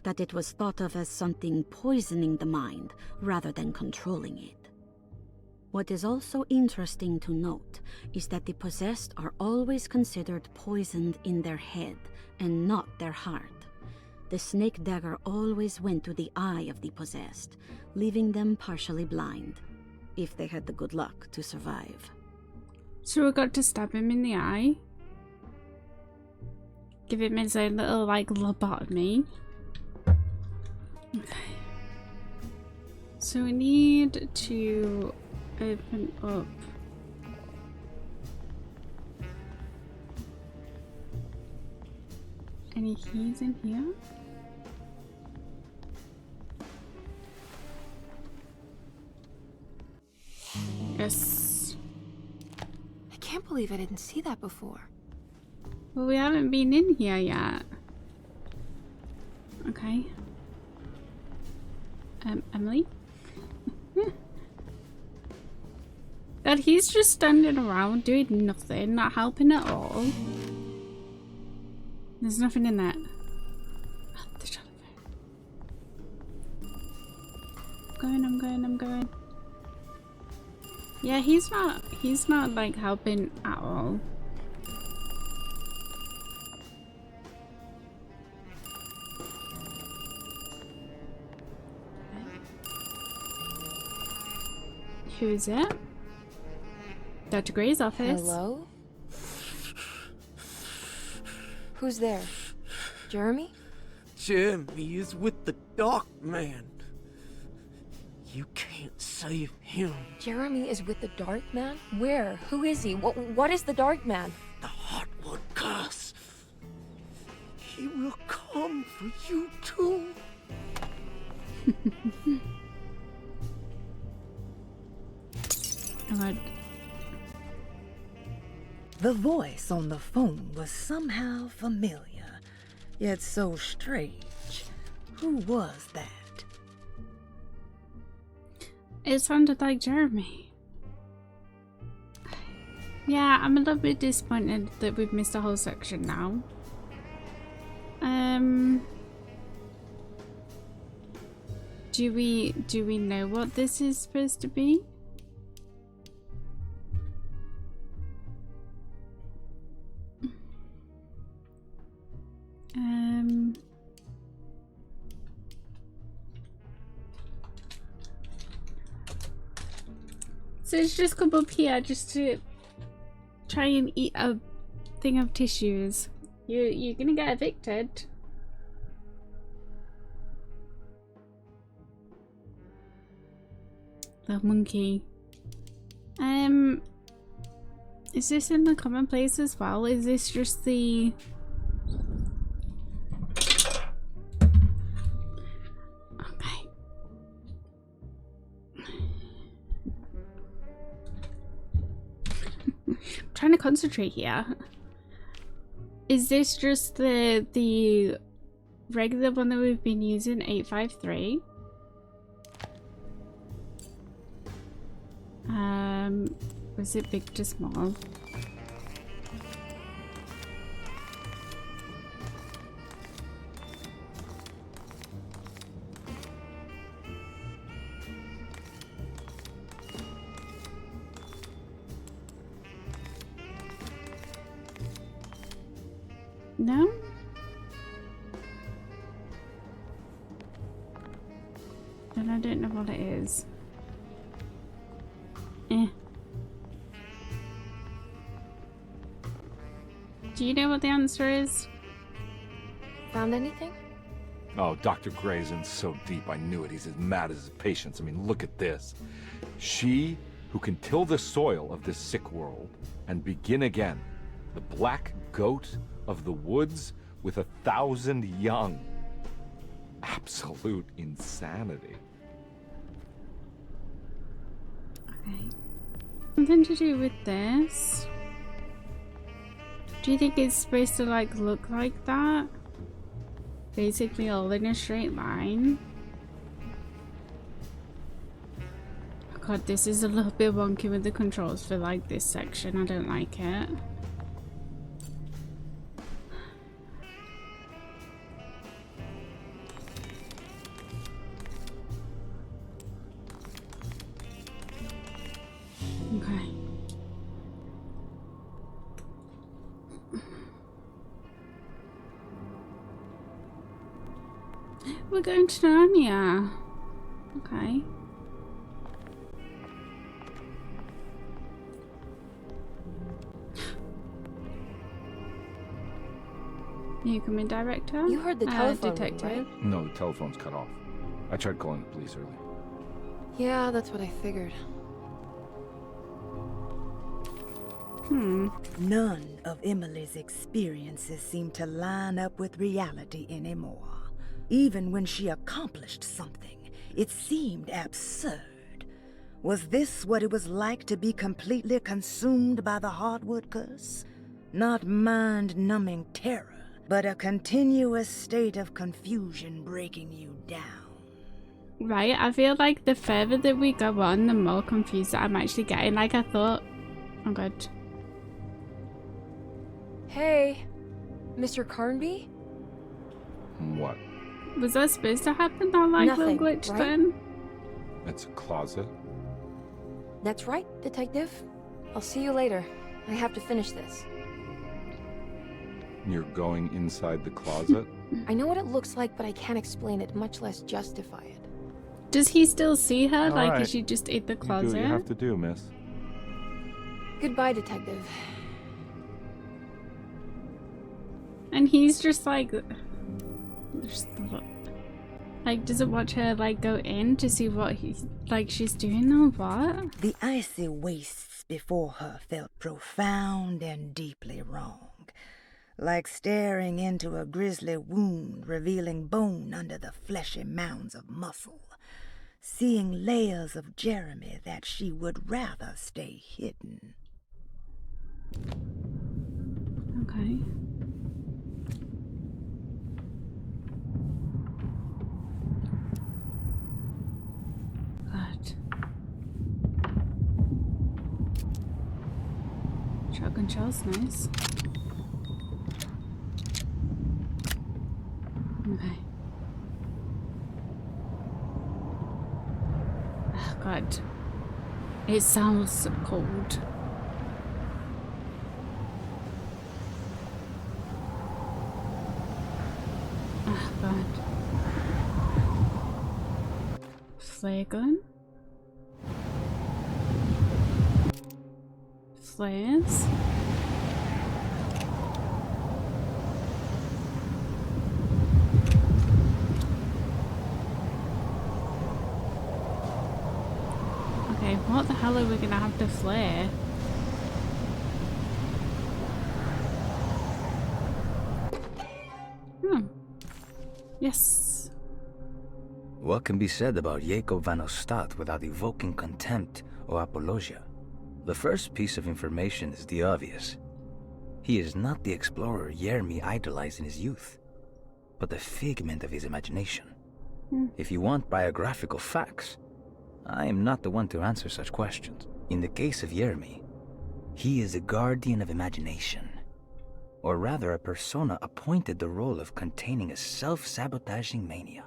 that it was thought of as something poisoning the mind rather than controlling it. What is also interesting to note is that the possessed are always considered poisoned in their head and not their heart. The snake dagger always went to the eye of the possessed, leaving them partially blind, if they had the good luck to survive. So we got to stab him in the eye? Give him his own little, like, lobotomy. Okay. So we need to open up any keys in here? Yes. I can't believe I didn't see that before. Well, we haven't been in here yet. Okay. Emily? God, he's just standing around doing nothing, not helping at all. There's nothing in there. Oh, the telephone. I'm going. Yeah, he's not like helping at all. Who is it? Dr. Gray's office. Hello? Who's there? Jeremy? Jeremy is with the Dark Man. You can't save him. Jeremy is with the Dark Man? Where? Who is he? What is the Dark Man? The Hartwood curse. He will come for you too. God. The voice on the phone was somehow familiar, yet so strange. Who was that? It sounded like Jeremy. Yeah, I'm a little bit disappointed that we've missed a whole section now. Do we know what this is supposed to be? So it's just come up here just to try and eat a thing of tissues. You're gonna get evicted. The monkey. Is this in the commonplace as well? Is this just the... Okay. I'm trying to concentrate here. Is this just the regular one that we've been using, 853? Was it big to small? No? Then I don't know what it is. Do you know what the answer is? Found anything? Oh, Dr. Gray's in so deep, I knew it. He's as mad as his patients. I mean, look at this. She who can till the soil of this sick world and begin again. The black goat of the woods with 1,000 young. Absolute insanity. Okay. Something to do with this. Do you think it's supposed to like look like that? Basically all in a straight line. Oh god, this is a little bit wonky with the controls for like this section. I don't like it. Okay. We're going to Narnia. Okay. You come in, director? You heard the telephone ring, detective. right? No, the telephone's cut off. I tried calling the police earlier. Yeah, that's what I figured. None of Emily's experiences seemed to line up with reality anymore. Even when she accomplished something, it seemed absurd. Was this what it was like to be completely consumed by the Hartwood curse? Not mind-numbing terror, but a continuous state of confusion breaking you down. Right, I feel like the further that we go on, the more confused I'm actually getting. Like I thought... Oh god. Hey, Mr. Carnby? What? Was that supposed to happen, that like Nothing, little glitch right? then? It's a closet. That's right, Detective. I'll see you later. I have to finish this. You're going inside the closet? I know what it looks like, but I can't explain it, much less justify it. Does he still see her? All like, right. is she just in the You do closet? what you have to do, miss. Goodbye, Detective. And he's just like... Like, does it watch her, like, go in to see what he's... Like, she's doing or what? The icy wastes before her felt profound and deeply wrong. Like staring into a grisly wound, revealing bone under the fleshy mounds of muscle. Seeing layers of Jeremy that she would rather stay hidden. Okay. God. Shotgun shell's nice. Okay. Oh god. It sounds cold. Oh god. Flare gun? flares. Okay, what the hell are we gonna have to flare? Yes. What can be said about Jacob van Ostad without evoking contempt or apologia? The first piece of information is the obvious. He is not the explorer Jeremy idolized in his youth, but the figment of his imagination. If you want biographical facts, I am not the one to answer such questions. In the case of Jeremy, he is a guardian of imagination, or rather a persona appointed the role of containing a self-sabotaging mania.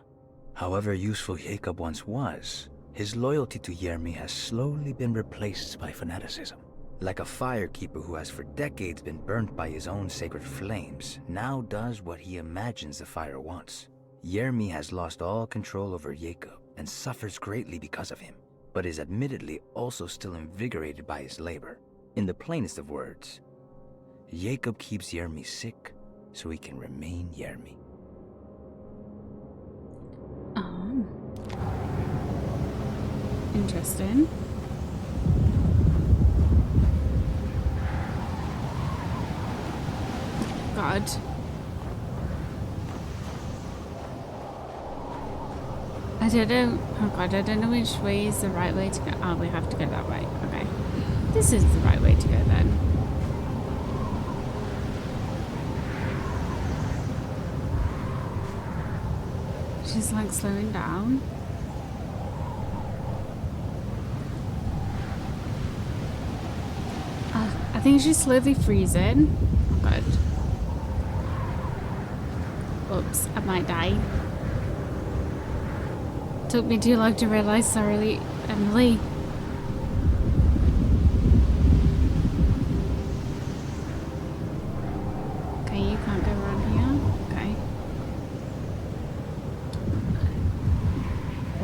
However useful Jacob once was, his loyalty to Jeremy has slowly been replaced by fanaticism. Like a firekeeper who has for decades been burnt by his own sacred flames, now does what he imagines the fire wants. Jeremy has lost all control over Jacob and suffers greatly because of him, but is admittedly also still invigorated by his labor. In the plainest of words, Jacob keeps Jeremy sick so he can remain Jeremy. Interesting. God. I don't know. Oh God, I don't know which way is the right way to go. Oh, we have to go that way. Okay. This is the right way to go then. She's like slowing down. I think she's slowly freezing. Oh God. Oops, I might die. Took me too long to realize, sorry, Emily. Okay, you can't go around here. Okay.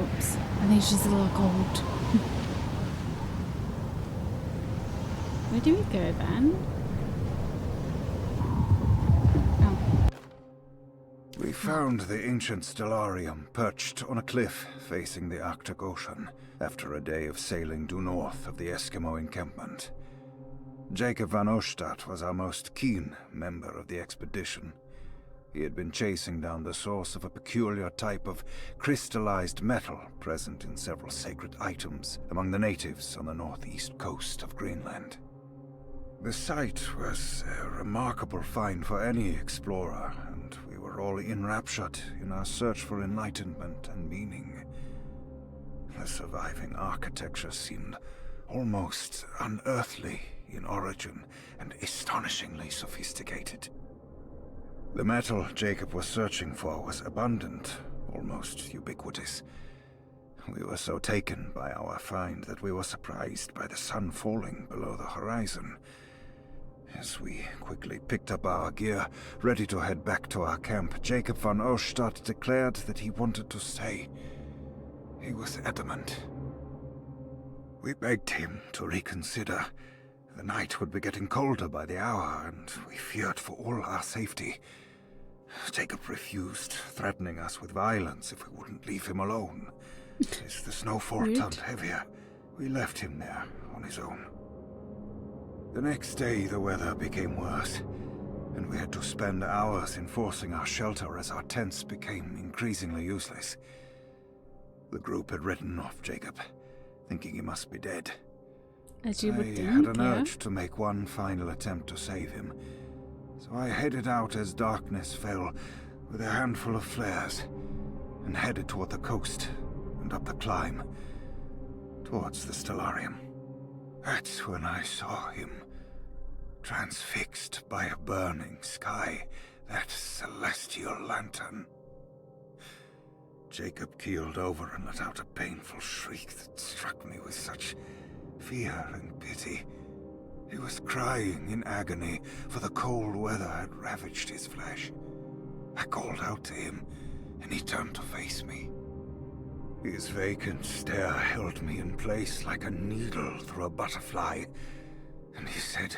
Oops, I think she's a little cold. Where do we go then? We found the ancient stellarium perched on a cliff facing the Arctic Ocean after a day of sailing due north of the Eskimo encampment. Jacob van Ostad was our most keen member of the expedition. He had been chasing down the source of a peculiar type of crystallized metal present in several sacred items among the natives on the northeast coast of Greenland. The site was a remarkable find for any explorer, and we were all enraptured in our search for enlightenment and meaning. The surviving architecture seemed almost unearthly in origin and astonishingly sophisticated. The metal Jacob was searching for was abundant, almost ubiquitous. We were so taken by our find that we were surprised by the sun falling below the horizon. As we quickly picked up our gear, ready to head back to our camp, Jacob van Ostad declared that he wanted to stay. He was adamant. We begged him to reconsider. The night would be getting colder by the hour, and we feared for all our safety. Jacob refused, threatening us with violence if we wouldn't leave him alone. As the snowfall turned heavier, we left him there on his own. The next day, the weather became worse, and we had to spend hours enforcing our shelter as our tents became increasingly useless. The group had written off Jacob, thinking he must be dead. As you would think, I had an urge to make one final attempt to save him, so I headed out as darkness fell with a handful of flares, and headed toward the coast and up the climb, towards the stellarium. That's when I saw him, transfixed by a burning sky, that celestial lantern. Jacob keeled over and let out a painful shriek that struck me with such fear and pity. He was crying in agony, for the cold weather had ravaged his flesh. I called out to him, and he turned to face me. His vacant stare held me in place like a needle through a butterfly. And he said,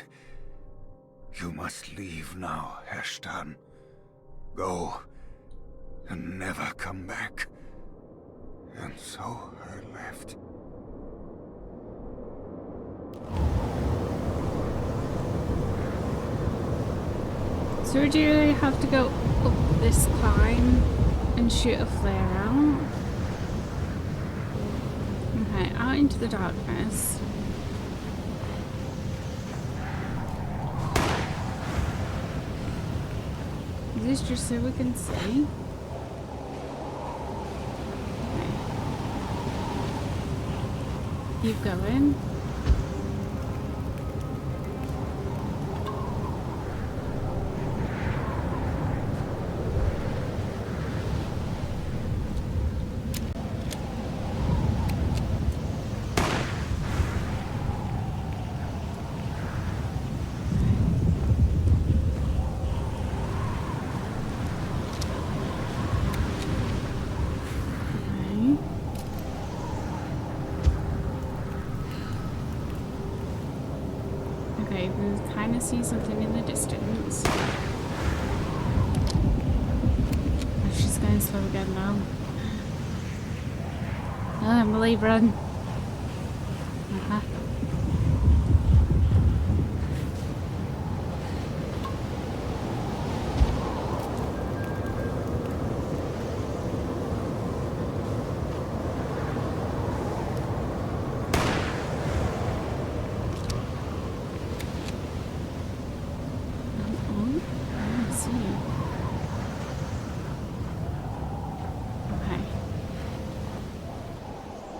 "You must leave now, Heshtan. Go, and never come back." And so I left. So do you have to go up this climb and shoot a flare out? Okay, out into the darkness. Is this just so we can see? Okay. Keep going. Okay, we kind of see something in the distance. Oh, she's going slow again now. Oh, Emily, run.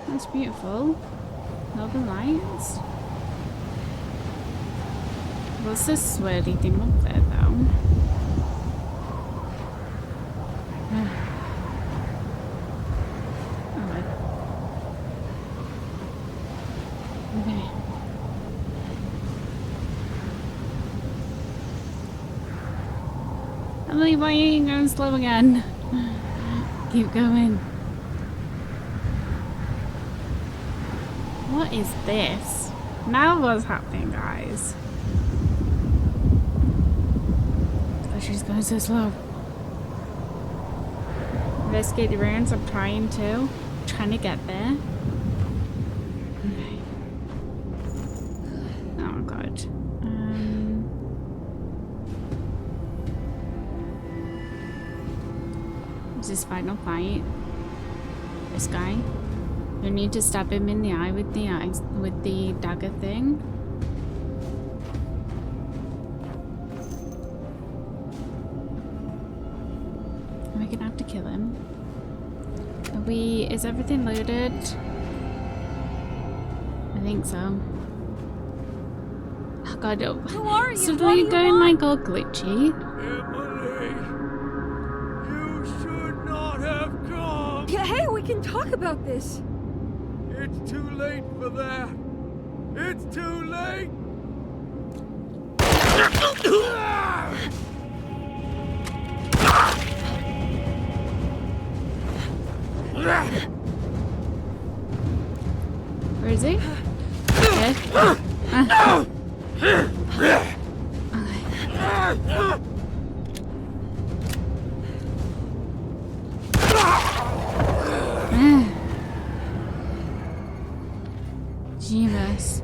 That's beautiful. Northern Lights. What's this swirly thing up there, though? Okay. Emily, why are you going slow again? Keep going. What is this? Now what's happening, guys? Oh, she's going so slow. Investigate the ruins. I'm trying to get there. Okay. Oh god. Is this final fight? This guy? You need to stab him in the eye with the dagger thing. We're gonna have to kill him. Is everything loaded? I think so. Oh god, who are you? Suddenly going like all glitchy. Emily, you should not have come. Yeah, hey, we can talk about this. It's too late for that. It's too late. Where is he? Jesus.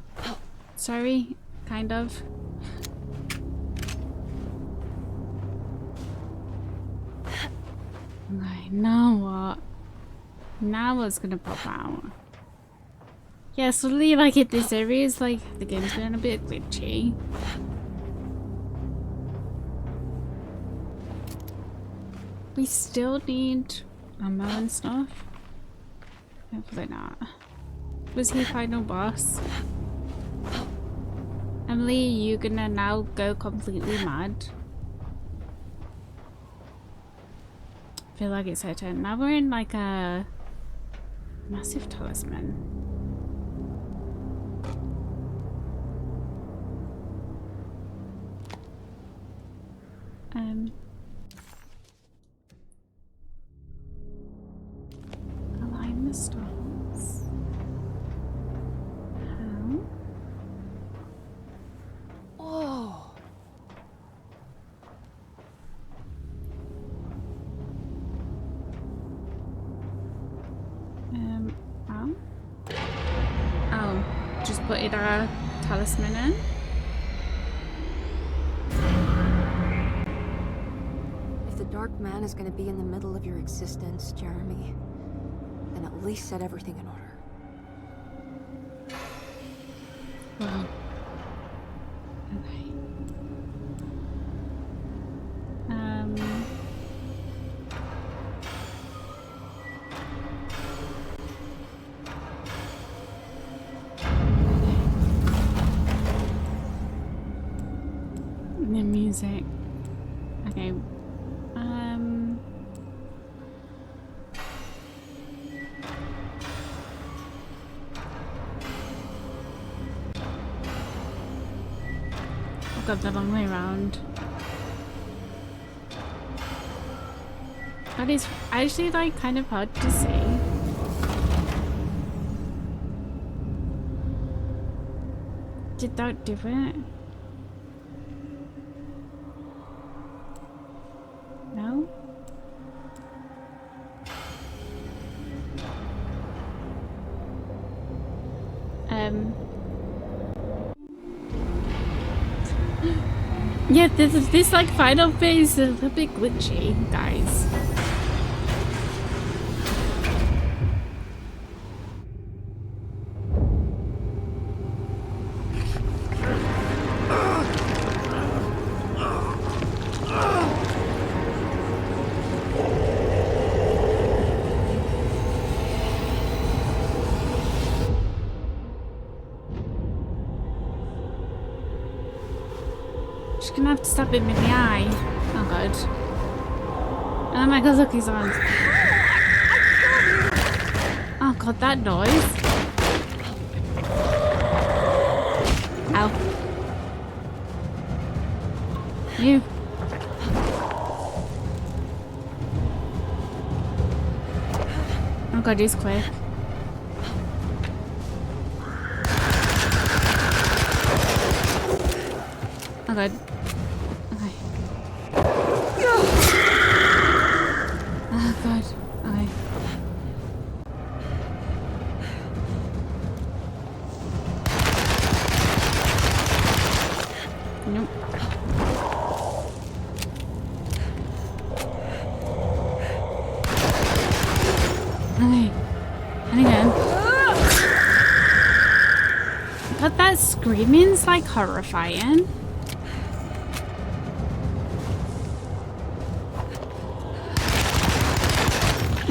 Okay. Sorry, kind of. Okay, now what? Now what's gonna pop out? Yeah, suddenly like in this area is like the game's been a bit glitchy. We still need ammo and stuff. Hopefully not. Was he final boss? Emily, you gonna now go completely mad? I feel like it's her turn. Now we're in like a massive talisman. Alignment. get our talisman in. If the Dark Man is going to be in the middle of your existence, Jeremy, then at least set everything in order. Wow. Okay. The music. Okay. I've got the long way around. That is actually like kind of hard to see. Did that do it? No? Yeah, this like final bit is a little bit glitchy, guys. Gonna have to stab him in the eye. Oh god. Oh my god, look, his arms. Oh god, that noise. Ow. You. Oh god, he's quick. Oh god. Oh god. Okay. Nope. Okay. And again. God, that screaming's like horrifying.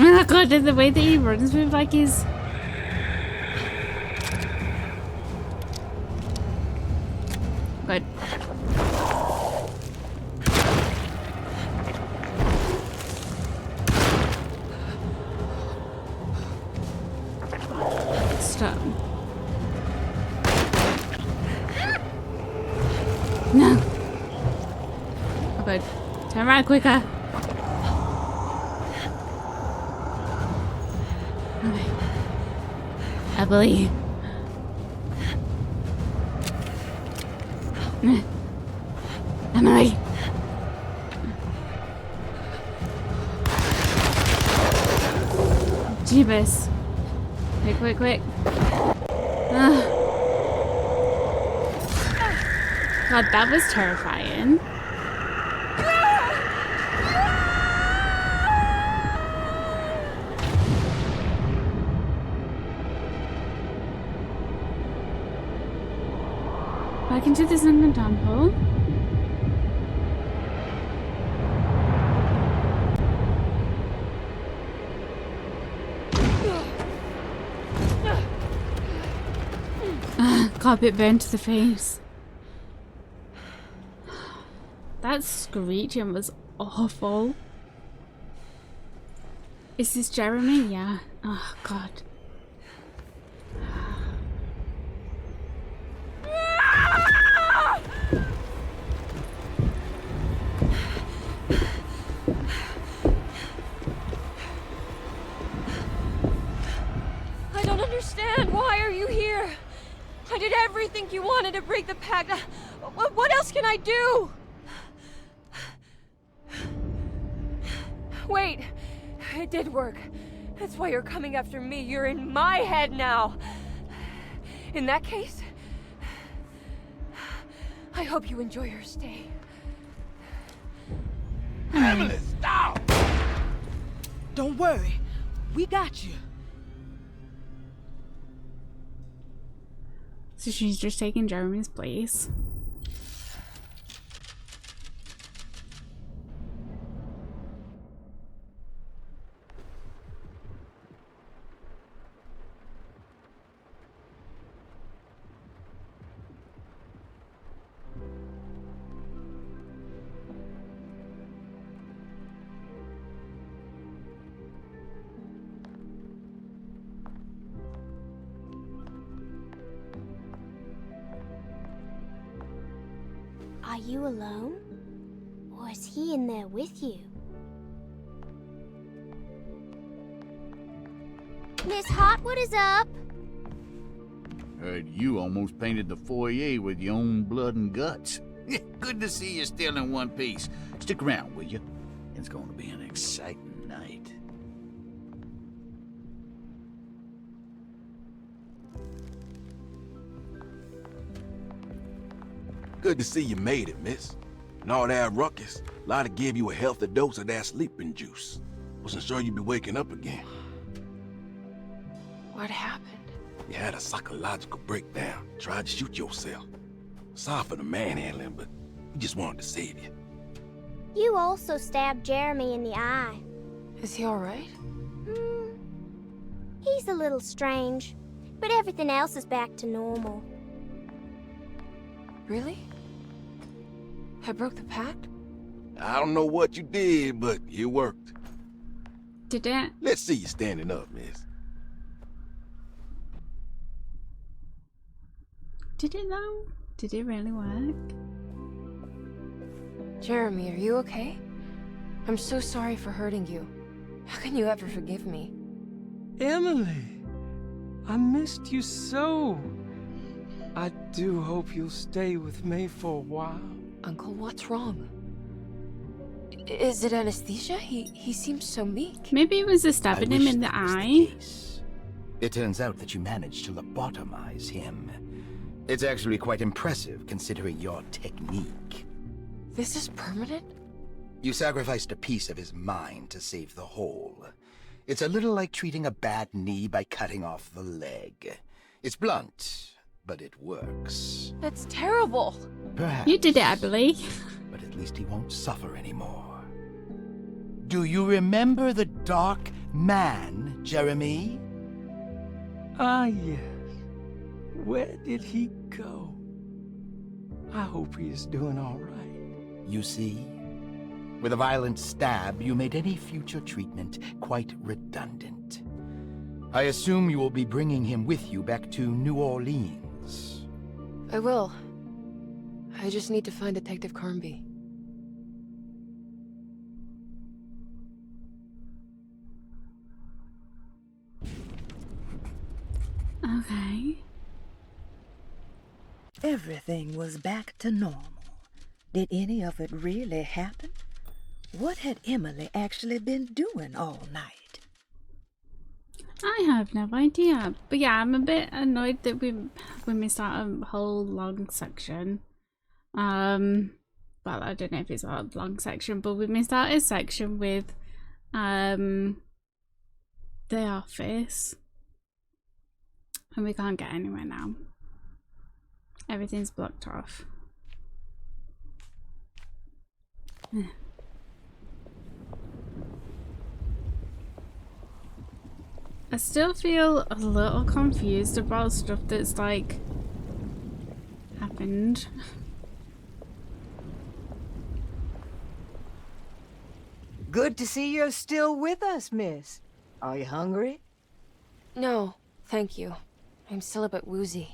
Oh god, and the way that he runs with like his... Good. Stop. No. Oh god. Turn around quicker. Emily. Emily. Jeebus. Quick, quick, quick. God, that was terrifying. Back into this in the temple. Carpet burned to the face. That screeching was awful. Is this Jeremy? Yeah. Oh god. I don't understand. Why are you here? I did everything you wanted to break the pact. What else can I do? Wait, it did work. That's why you're coming after me. You're in my head now. In that case, I hope you enjoy your stay. Emily, stop! Don't worry. We got you. So she's just taking Jeremy's place. Are you alone? Or is he in there with you? Miss Hartwood is up! Heard you almost painted the foyer with your own blood and guts. Good to see you still in one piece. Stick around, will you? It's going to be an exciting night. Good to see you made it, miss. And all that ruckus, Lotta gave you a healthy dose of that sleeping juice. Wasn't sure you'd be waking up again. What happened? You had a psychological breakdown. Tried to shoot yourself. Sorry for the manhandling, but we just wanted to save you. You also stabbed Jeremy in the eye. Is he alright? He's a little strange, but everything else is back to normal. Really? I broke the pact? I don't know what you did, but it worked. Did it? Let's see you standing up, miss. Did it though? Did it really work? Jeremy, are you okay? I'm so sorry for hurting you. How can you ever forgive me? Emily, I missed you so. I do hope you'll stay with me for a while. Uncle, what's wrong? Is it anesthesia? He seems so meek. Maybe it was a stabbing him in the eye. It turns out that you managed to lobotomize him. It's actually quite impressive considering your technique. This is permanent? You sacrificed a piece of his mind to save the whole. It's a little like treating a bad knee by cutting off the leg. It's blunt, but it works. That's terrible. Perhaps. You did it, I believe. But at least he won't suffer anymore. Do you remember the Dark Man, Jeremy? Ah, yes. Where did he go? I hope he is doing all right. You see? With a violent stab, you made any future treatment quite redundant. I assume you will be bringing him with you back to New Orleans. I will. I just need to find Detective Carnby. Okay. Everything was back to normal. Did any of it really happen? What had Emily actually been doing all night? I have no idea. But yeah, I'm a bit annoyed that we missed out a whole long section. Well, I don't know if it's a long section, but we missed out a section with the office. And we can't get anywhere now. Everything's blocked off. I still feel a little confused about stuff that's like happened. Good to see you're still with us, miss. Are you hungry? No, thank you. I'm still a bit woozy.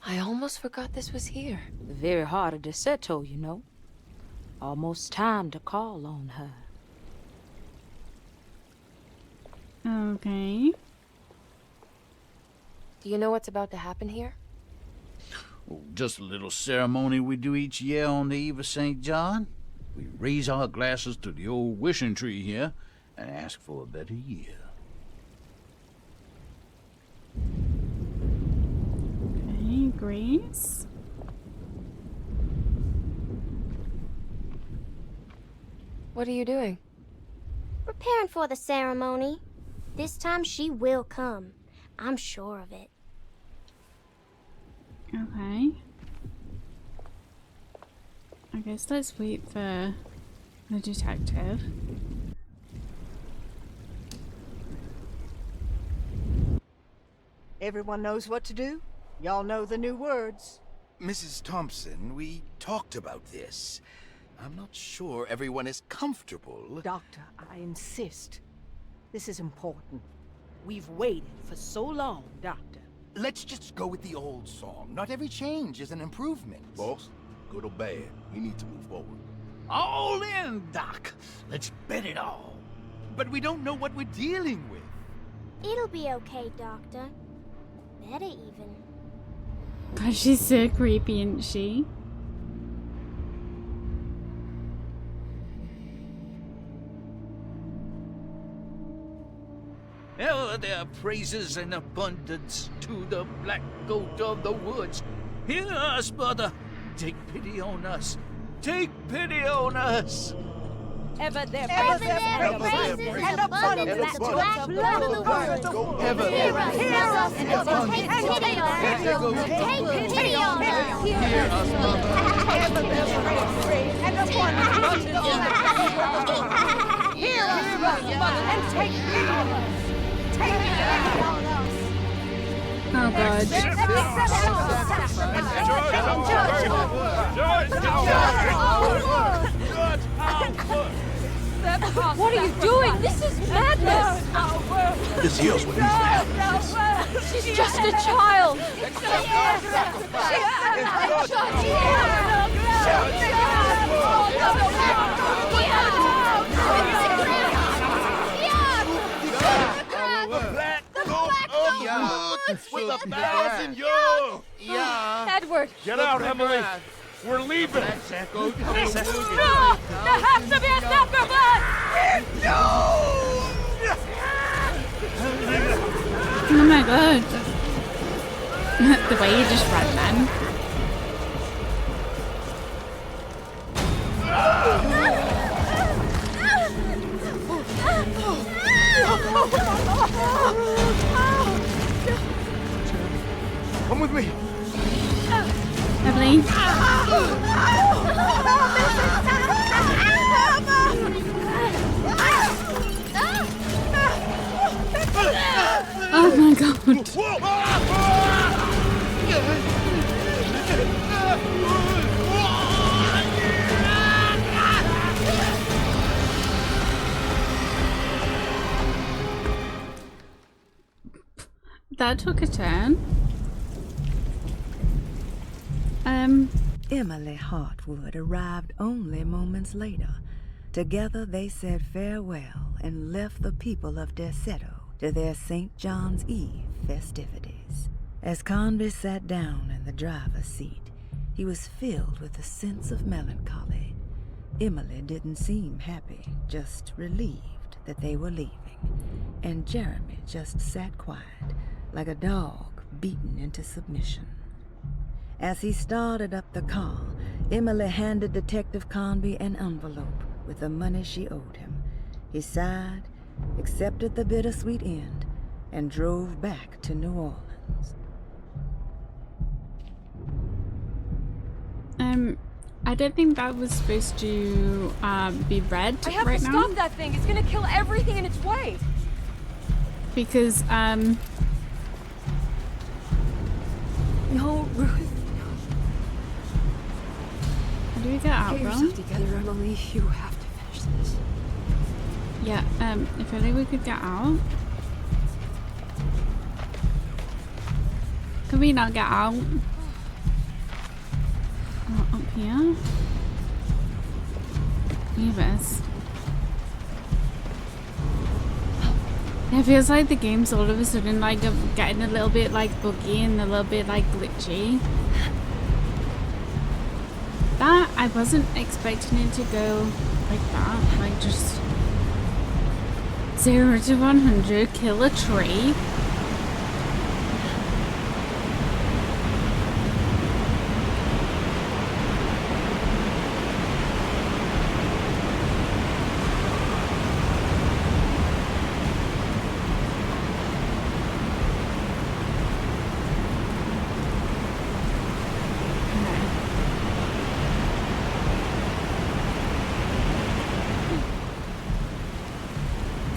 I almost forgot this was here. The very heart of Derceto, you know. Almost time to call on her. Okay. Do you know what's about to happen here? Oh, just a little ceremony we do each year on the eve of St. John. We raise our glasses to the old wishing tree here and ask for a better year. Okay, Grace. What are you doing? Preparing for the ceremony. This time she will come. I'm sure of it. Okay. I guess let's wait for the detective. Everyone knows what to do? Y'all know the new words. Mrs. Thompson, we talked about this. I'm not sure everyone is comfortable. Doctor, I insist. This is important. We've waited for so long, Doctor. Let's just go with the old song. Not every change is an improvement. Boss, good or bad, we need to move forward. All in, Doc. Let's bet it all. But we don't know what we're dealing with. It'll be okay, Doctor. Better even. God, she's so creepy, isn't she? Ever their praises and abundance to the black goat of the woods. Hear us, mother. Take pity on us. Take pity on us. Ever their praises and abundance to the black blood of the woods. Ever Hear us and Take pity on us. Take pity on us. Hear us, mother. Ever their praises and abundance to the black blood of the woods. Hear us, mother, and take pity on us. Oh God. What are you doing? This is madness! This here's what needs to happen. She's just a child! With 1,000 years! Edward! Get out, Emily! We're leaving! No! There has to be a sacrifice! Oh my God. The way you just ran, man. Come with me. Emily. Oh my God. That took a turn. Emily Hartwood arrived only moments later. Together they said farewell and left the people of Derceto to their St. John's Eve festivities. As Carnby sat down in the driver's seat, he was filled with a sense of melancholy. Emily didn't seem happy, just relieved that they were leaving. And Jeremy just sat quiet, like a dog beaten into submission. As he started up the car, Emily handed Detective Carnby an envelope with the money she owed him. He sighed, accepted the bittersweet end, and drove back to New Orleans. I don't think that was supposed to be read I have right to now. stop that thing. It's gonna kill everything in its way. Because No, Ruth. how do we get out, Get bro? yourself together, Emily. You have to finish this. Yeah, if only we could get out. Can we not get out? Not up here. Beavis. Yeah, it feels like the game's all of a sudden like getting a little bit like buggy and a little bit like glitchy. That I wasn't expecting it to go like that. Like just 0 to 100, kill a tree.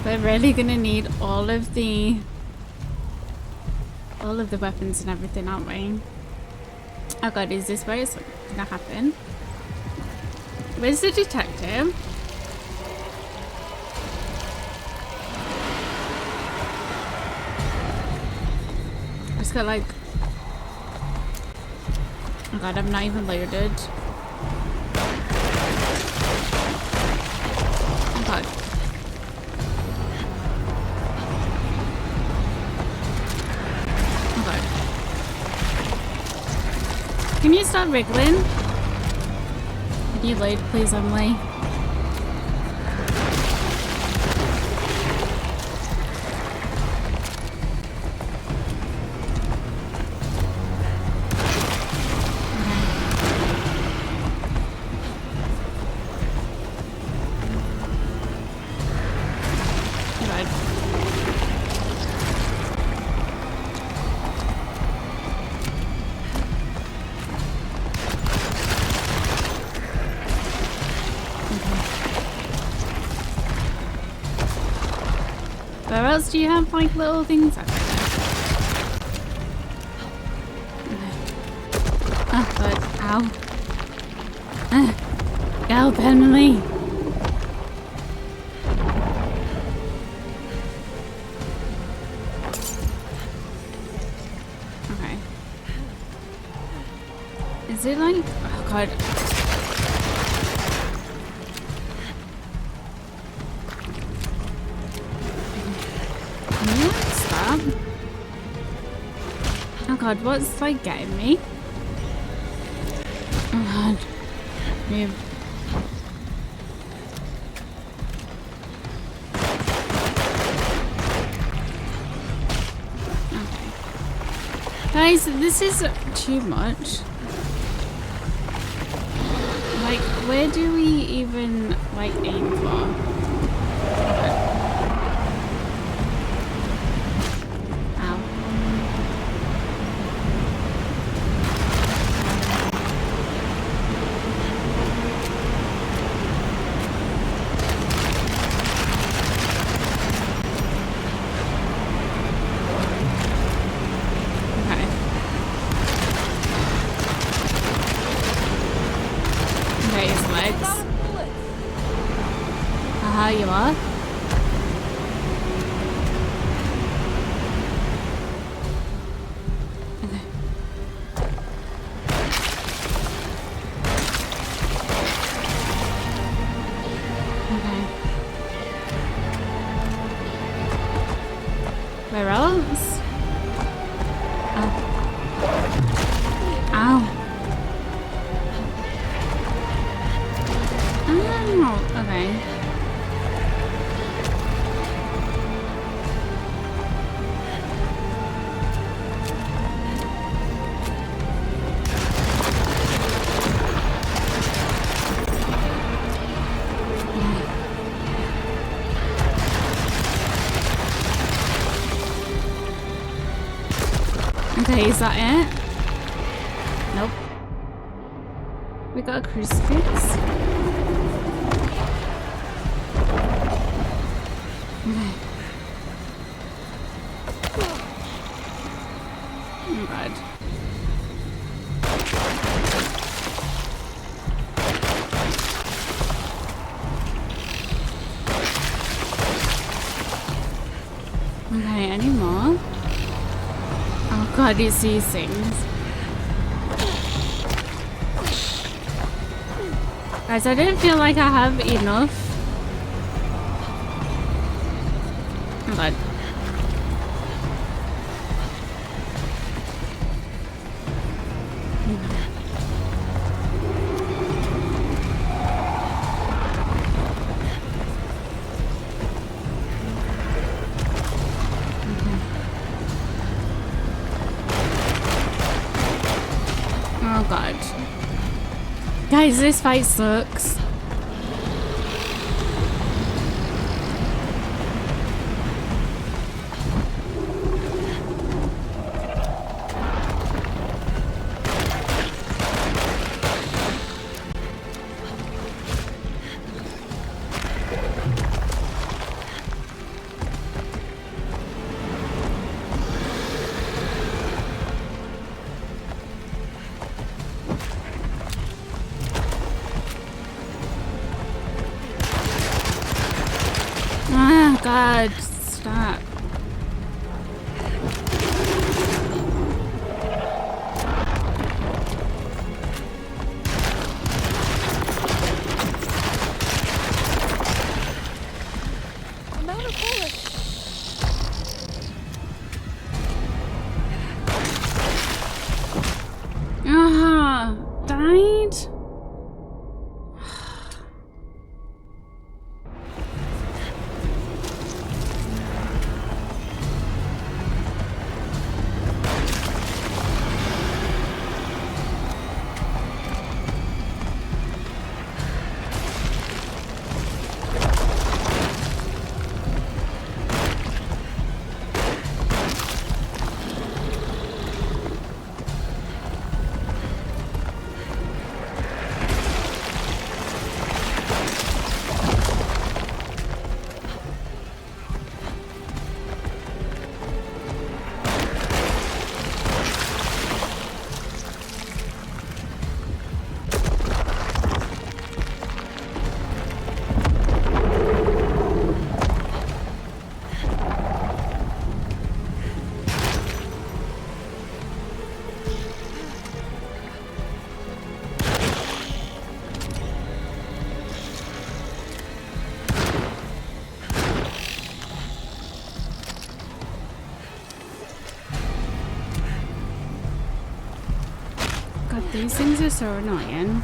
We're really gonna need all of the weapons and everything, aren't we? Oh god, is this where it's gonna happen? Where's the detective? I just got like, oh god, I'm not even loaded. Oh god. Can you stop wriggling? Can you load, please, Emily? Where else do you have like little things? Oh god, ow. Help, Emily. Okay. Is it like, oh god. Oh god, what's like getting me? Oh god. Move. Okay. Guys, this is too much. Like, where do we even like aim for? You are? Okay. Okay. Where else? Oh. Ow. Oh, okay. Okay, is that it? Nope. We got a crucifix. Okay. Oh god. Okay, any more? Oh god, it's these things. Guys, I don't feel like I have enough. Oh god. Guys, this fight sucks. God, stop. I'm out of bullets. Died? God, these things are so annoying.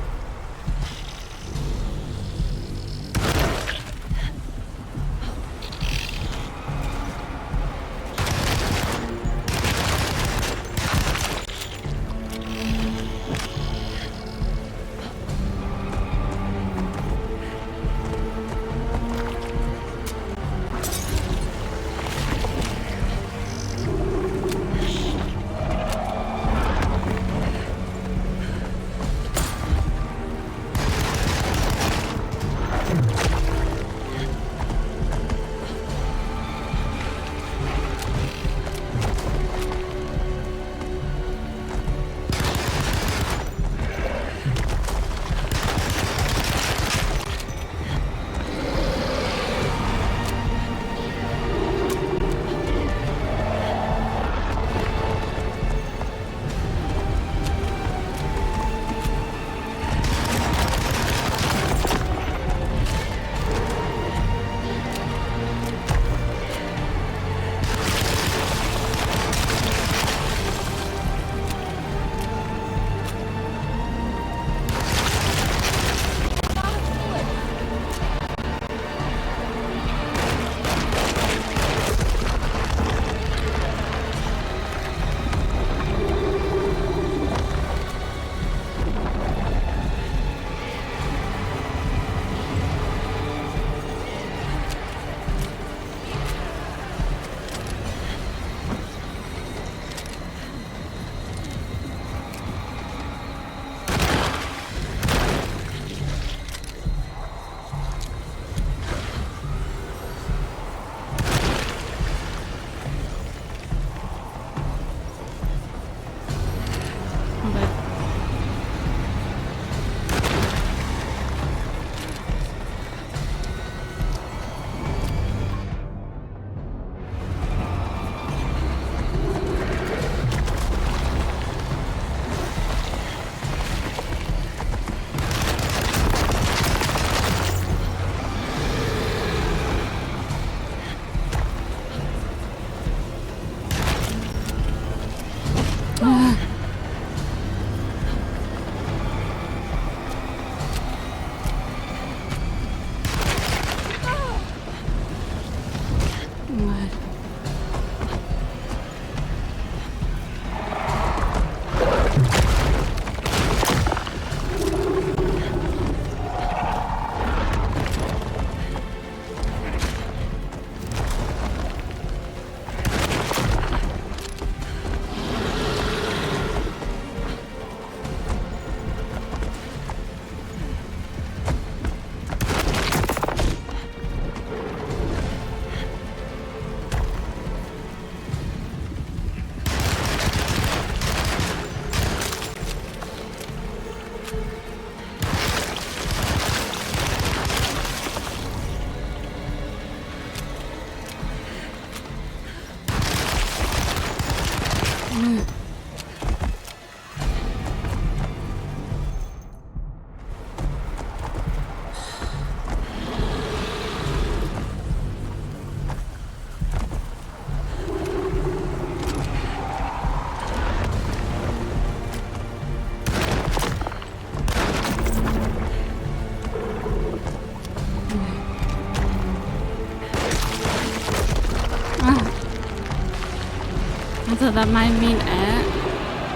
thought that might mean it.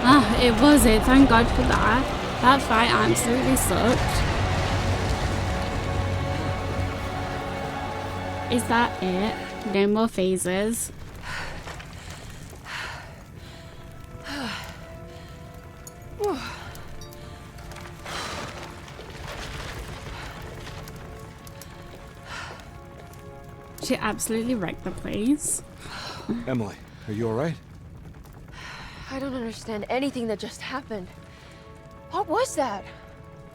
Ah, it was it. Thank God for that. That fight absolutely sucked. Is that it? No more phases. She absolutely wrecked the place. Emily, are you alright? I don't understand anything that just happened. What was that?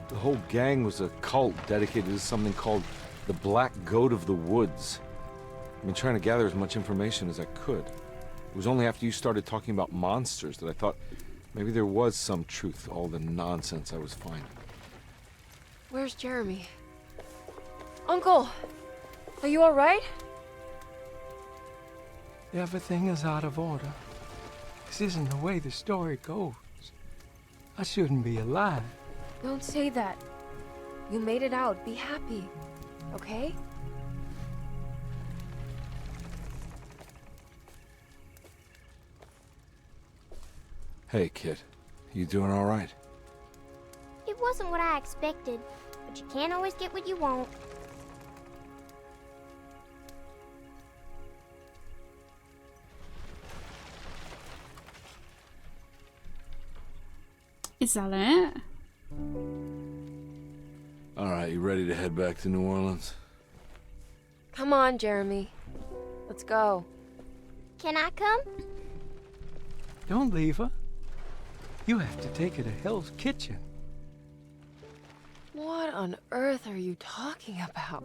The whole gang was a cult dedicated to something called the Black Goat of the Woods. I've been trying to gather as much information as I could. It was only after you started talking about monsters that I thought maybe there was some truth to all the nonsense I was finding. Where's Jeremy? Uncle! Are you alright? Everything is out of order. This isn't the way the story goes. I shouldn't be alive. Don't say that. You made it out. Be happy. Okay? Hey, kid. You doing alright? It wasn't what I expected, but you can't always get what you want. Is that it? Alright, you ready to head back to New Orleans? Come on, Jeremy. Let's go. Can I come? Don't leave her. You have to take her to Hell's Kitchen. What on earth are you talking about?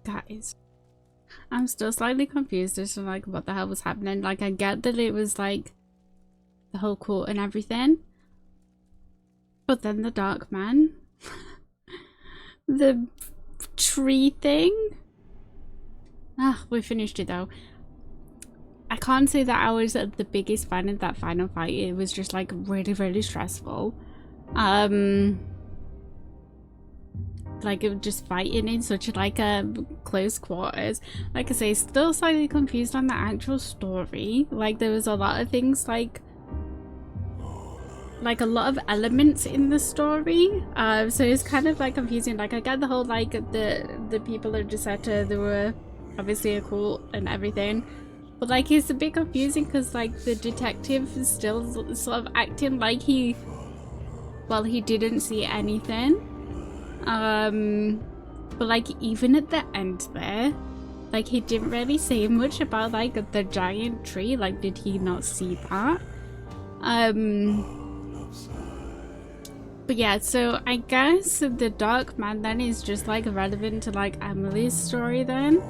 Guys, I'm still slightly confused as to like what the hell was happening. Like, I get that it was like the whole court and everything, but then the dark man, the tree thing. Ah, we finished it though. I can't say that I was the biggest fan of that final fight. It was just like really stressful. Like, it was just fighting in such like a close quarters. Like I say, still slightly confused on the actual story. Like, there was a lot of things like a lot of elements in the story, so it's kind of like confusing. Like, I get the whole like the people of Derceto, they were obviously a cult and everything, but like it's a bit confusing because like the detective is still sort of acting like he didn't see anything. But like even at the end there, like he didn't really say much about like the giant tree. Like, did he not see that? But yeah, so I guess the dark man then is just like relevant to like Emily's story then.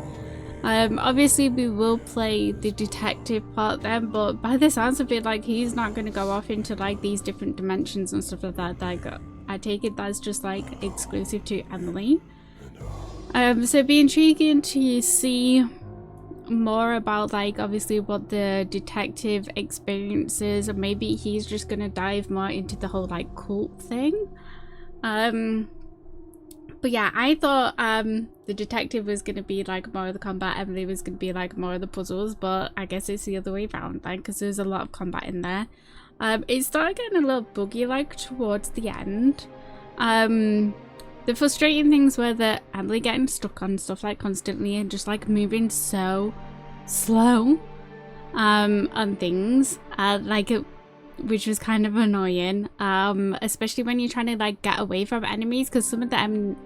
Obviously we will play the detective part then, but by the sounds of it, like he's not going to go off into like these different dimensions and stuff like that. Like, I take it that's just like exclusive to Emily. So it'd be intriguing to see more about like obviously what the detective experiences, or maybe he's just gonna dive more into the whole like cult thing. But yeah, I thought the detective was gonna be like more of the combat, Emily was gonna be like more of the puzzles, but I guess it's the other way around, like, because there's a lot of combat in there. It started getting a little buggy like towards the end. The frustrating things were that Emily getting stuck on stuff like constantly and just like moving so slow on things, which was kind of annoying, especially when you're trying to like get away from enemies, because some of the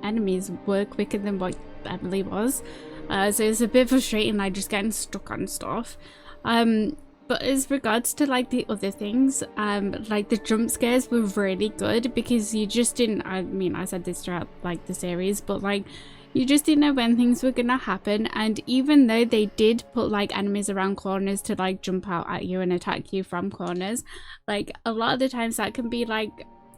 enemies were quicker than what Emily was, so it's a bit frustrating like just getting stuck on stuff. But as regards to like the other things, like the jump scares were really good, because you just didn't, I mean I said this throughout like the series, but like you just didn't know when things were gonna happen. And even though they did put like enemies around corners to like jump out at you and attack you from corners, like a lot of the times that can be like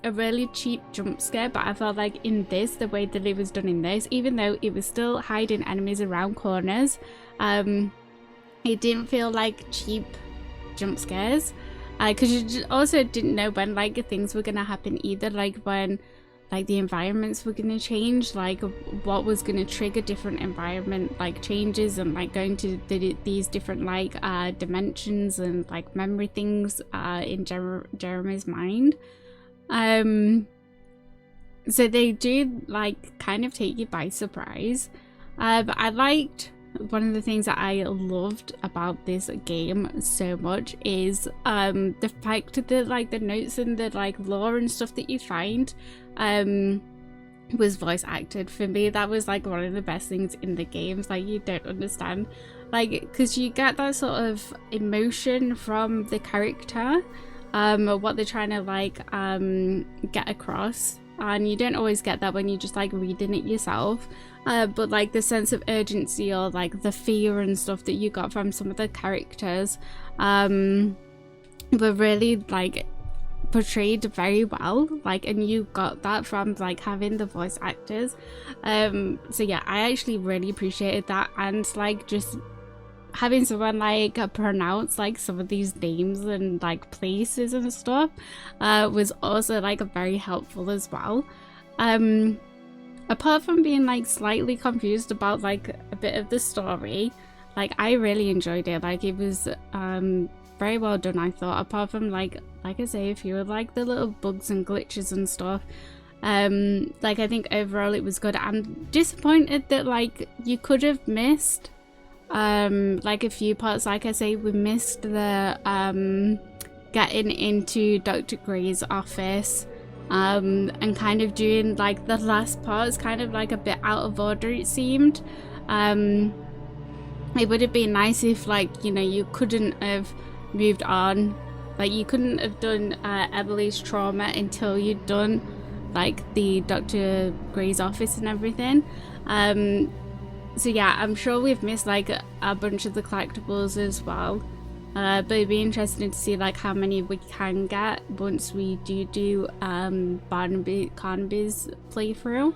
a really cheap jump scare. But I felt like in this, the way that it was done in this, even though it was still hiding enemies around corners, it didn't feel like cheap jump scares, because you also didn't know when like things were gonna happen either. Like when like the environments were going to change, like what was going to trigger different environment like changes, and like going to these different like dimensions and like memory things in Jeremy's mind. So they do like kind of take you by surprise. But I liked, one of the things that I loved about this game so much is the fact that like the notes and the like lore and stuff that you find was voice acted. For me, that was like one of the best things in the games. Like, you don't understand, like, because you get that sort of emotion from the character, what they're trying to like get across, and you don't always get that when you're just like reading it yourself. But like the sense of urgency or like the fear and stuff that you got from some of the characters were really like portrayed very well, like, and you got that from like having the voice actors. So yeah, I actually really appreciated that, and like just having someone like pronounce like some of these names and like places and stuff was also like very helpful as well. Apart from being like slightly confused about like a bit of the story, like I really enjoyed it. Like, it was very well done, I thought, apart from like I say, a few of like the little bugs and glitches and stuff. Like, I think overall it was good. I'm disappointed that like you could have missed like a few parts. Like I say, we missed the getting into Dr. Gray's office, and kind of doing like the last part is kind of like a bit out of order, it seemed. It would have been nice if, like, you know, you couldn't have moved on, like you couldn't have done Emily's trauma until you'd done like the Dr. Gray's office and everything. So yeah, I'm sure we've missed like a bunch of the collectibles as well. But it'd be interesting to see like how many we can get once we do Carnby's playthrough.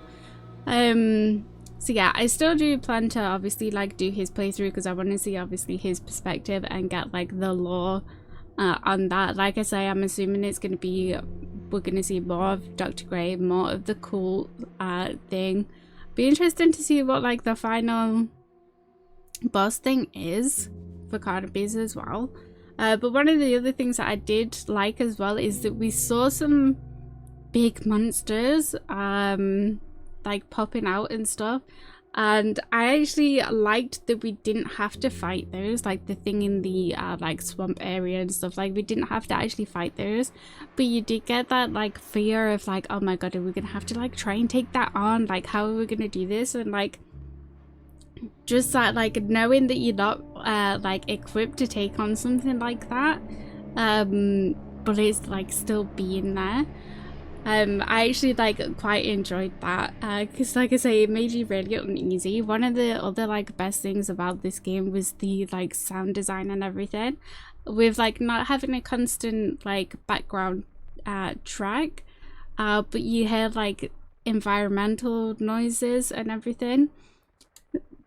So yeah, I still do plan to obviously like do his playthrough, because I want to see obviously his perspective and get like the lore on that. Like I say, I'm assuming it's going to be, we're going to see more of Dr. Gray, more of the cool thing. Be interesting to see what like the final boss thing is for Carnby's as well. But one of the other things that I did like as well is that we saw some big monsters like popping out and stuff, and I actually liked that we didn't have to fight those, like the thing in the like swamp area and stuff. Like, we didn't have to actually fight those, but you did get that like fear of like, oh my god, are we gonna have to like try and take that on, like how are we gonna do this, and like just that like knowing that you're not like equipped to take on something like that, but it's like still being there. I actually like quite enjoyed that, because like I say, it made you really uneasy. One of the other like best things about this game was the like sound design and everything, with like not having a constant like background track, but you hear like environmental noises and everything.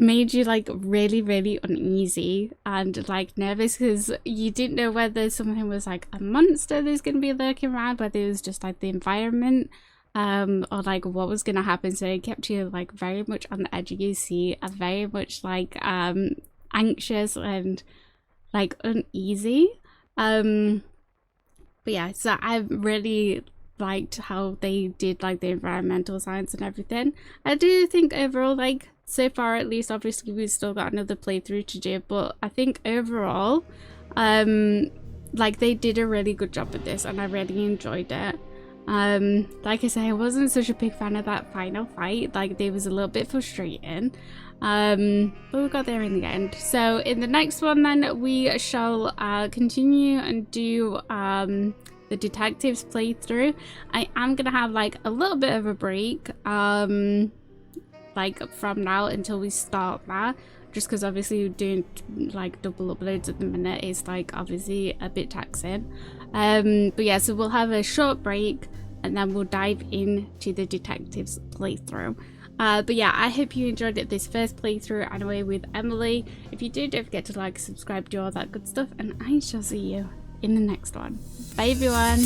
Made you like really uneasy and like nervous, because you didn't know whether something was like a monster that's gonna be lurking around, whether it was just like the environment, or like what was gonna happen. So it kept you like very much on the edge of your seat, and very much like anxious and like uneasy. But yeah, so I really liked how they did like the environmental science and everything. I do think overall, like so far at least, obviously we've still got another playthrough to do, but I think overall like they did a really good job with this, and I really enjoyed it. Like I say, I wasn't such a big fan of that final fight. Like, it was a little bit frustrating, but we got there in the end. So in the next one then, we shall continue and do the detectives playthrough. I am gonna have like a little bit of a break like from now until we start that, just because obviously doing like double uploads at the minute is like obviously a bit taxing. But yeah, so we'll have a short break and then we'll dive into the detectives playthrough. But yeah, I hope you enjoyed this first playthrough anyway with Emily. If you did, don't forget to like, subscribe, do all that good stuff, and I shall see you in the next one. Bye everyone.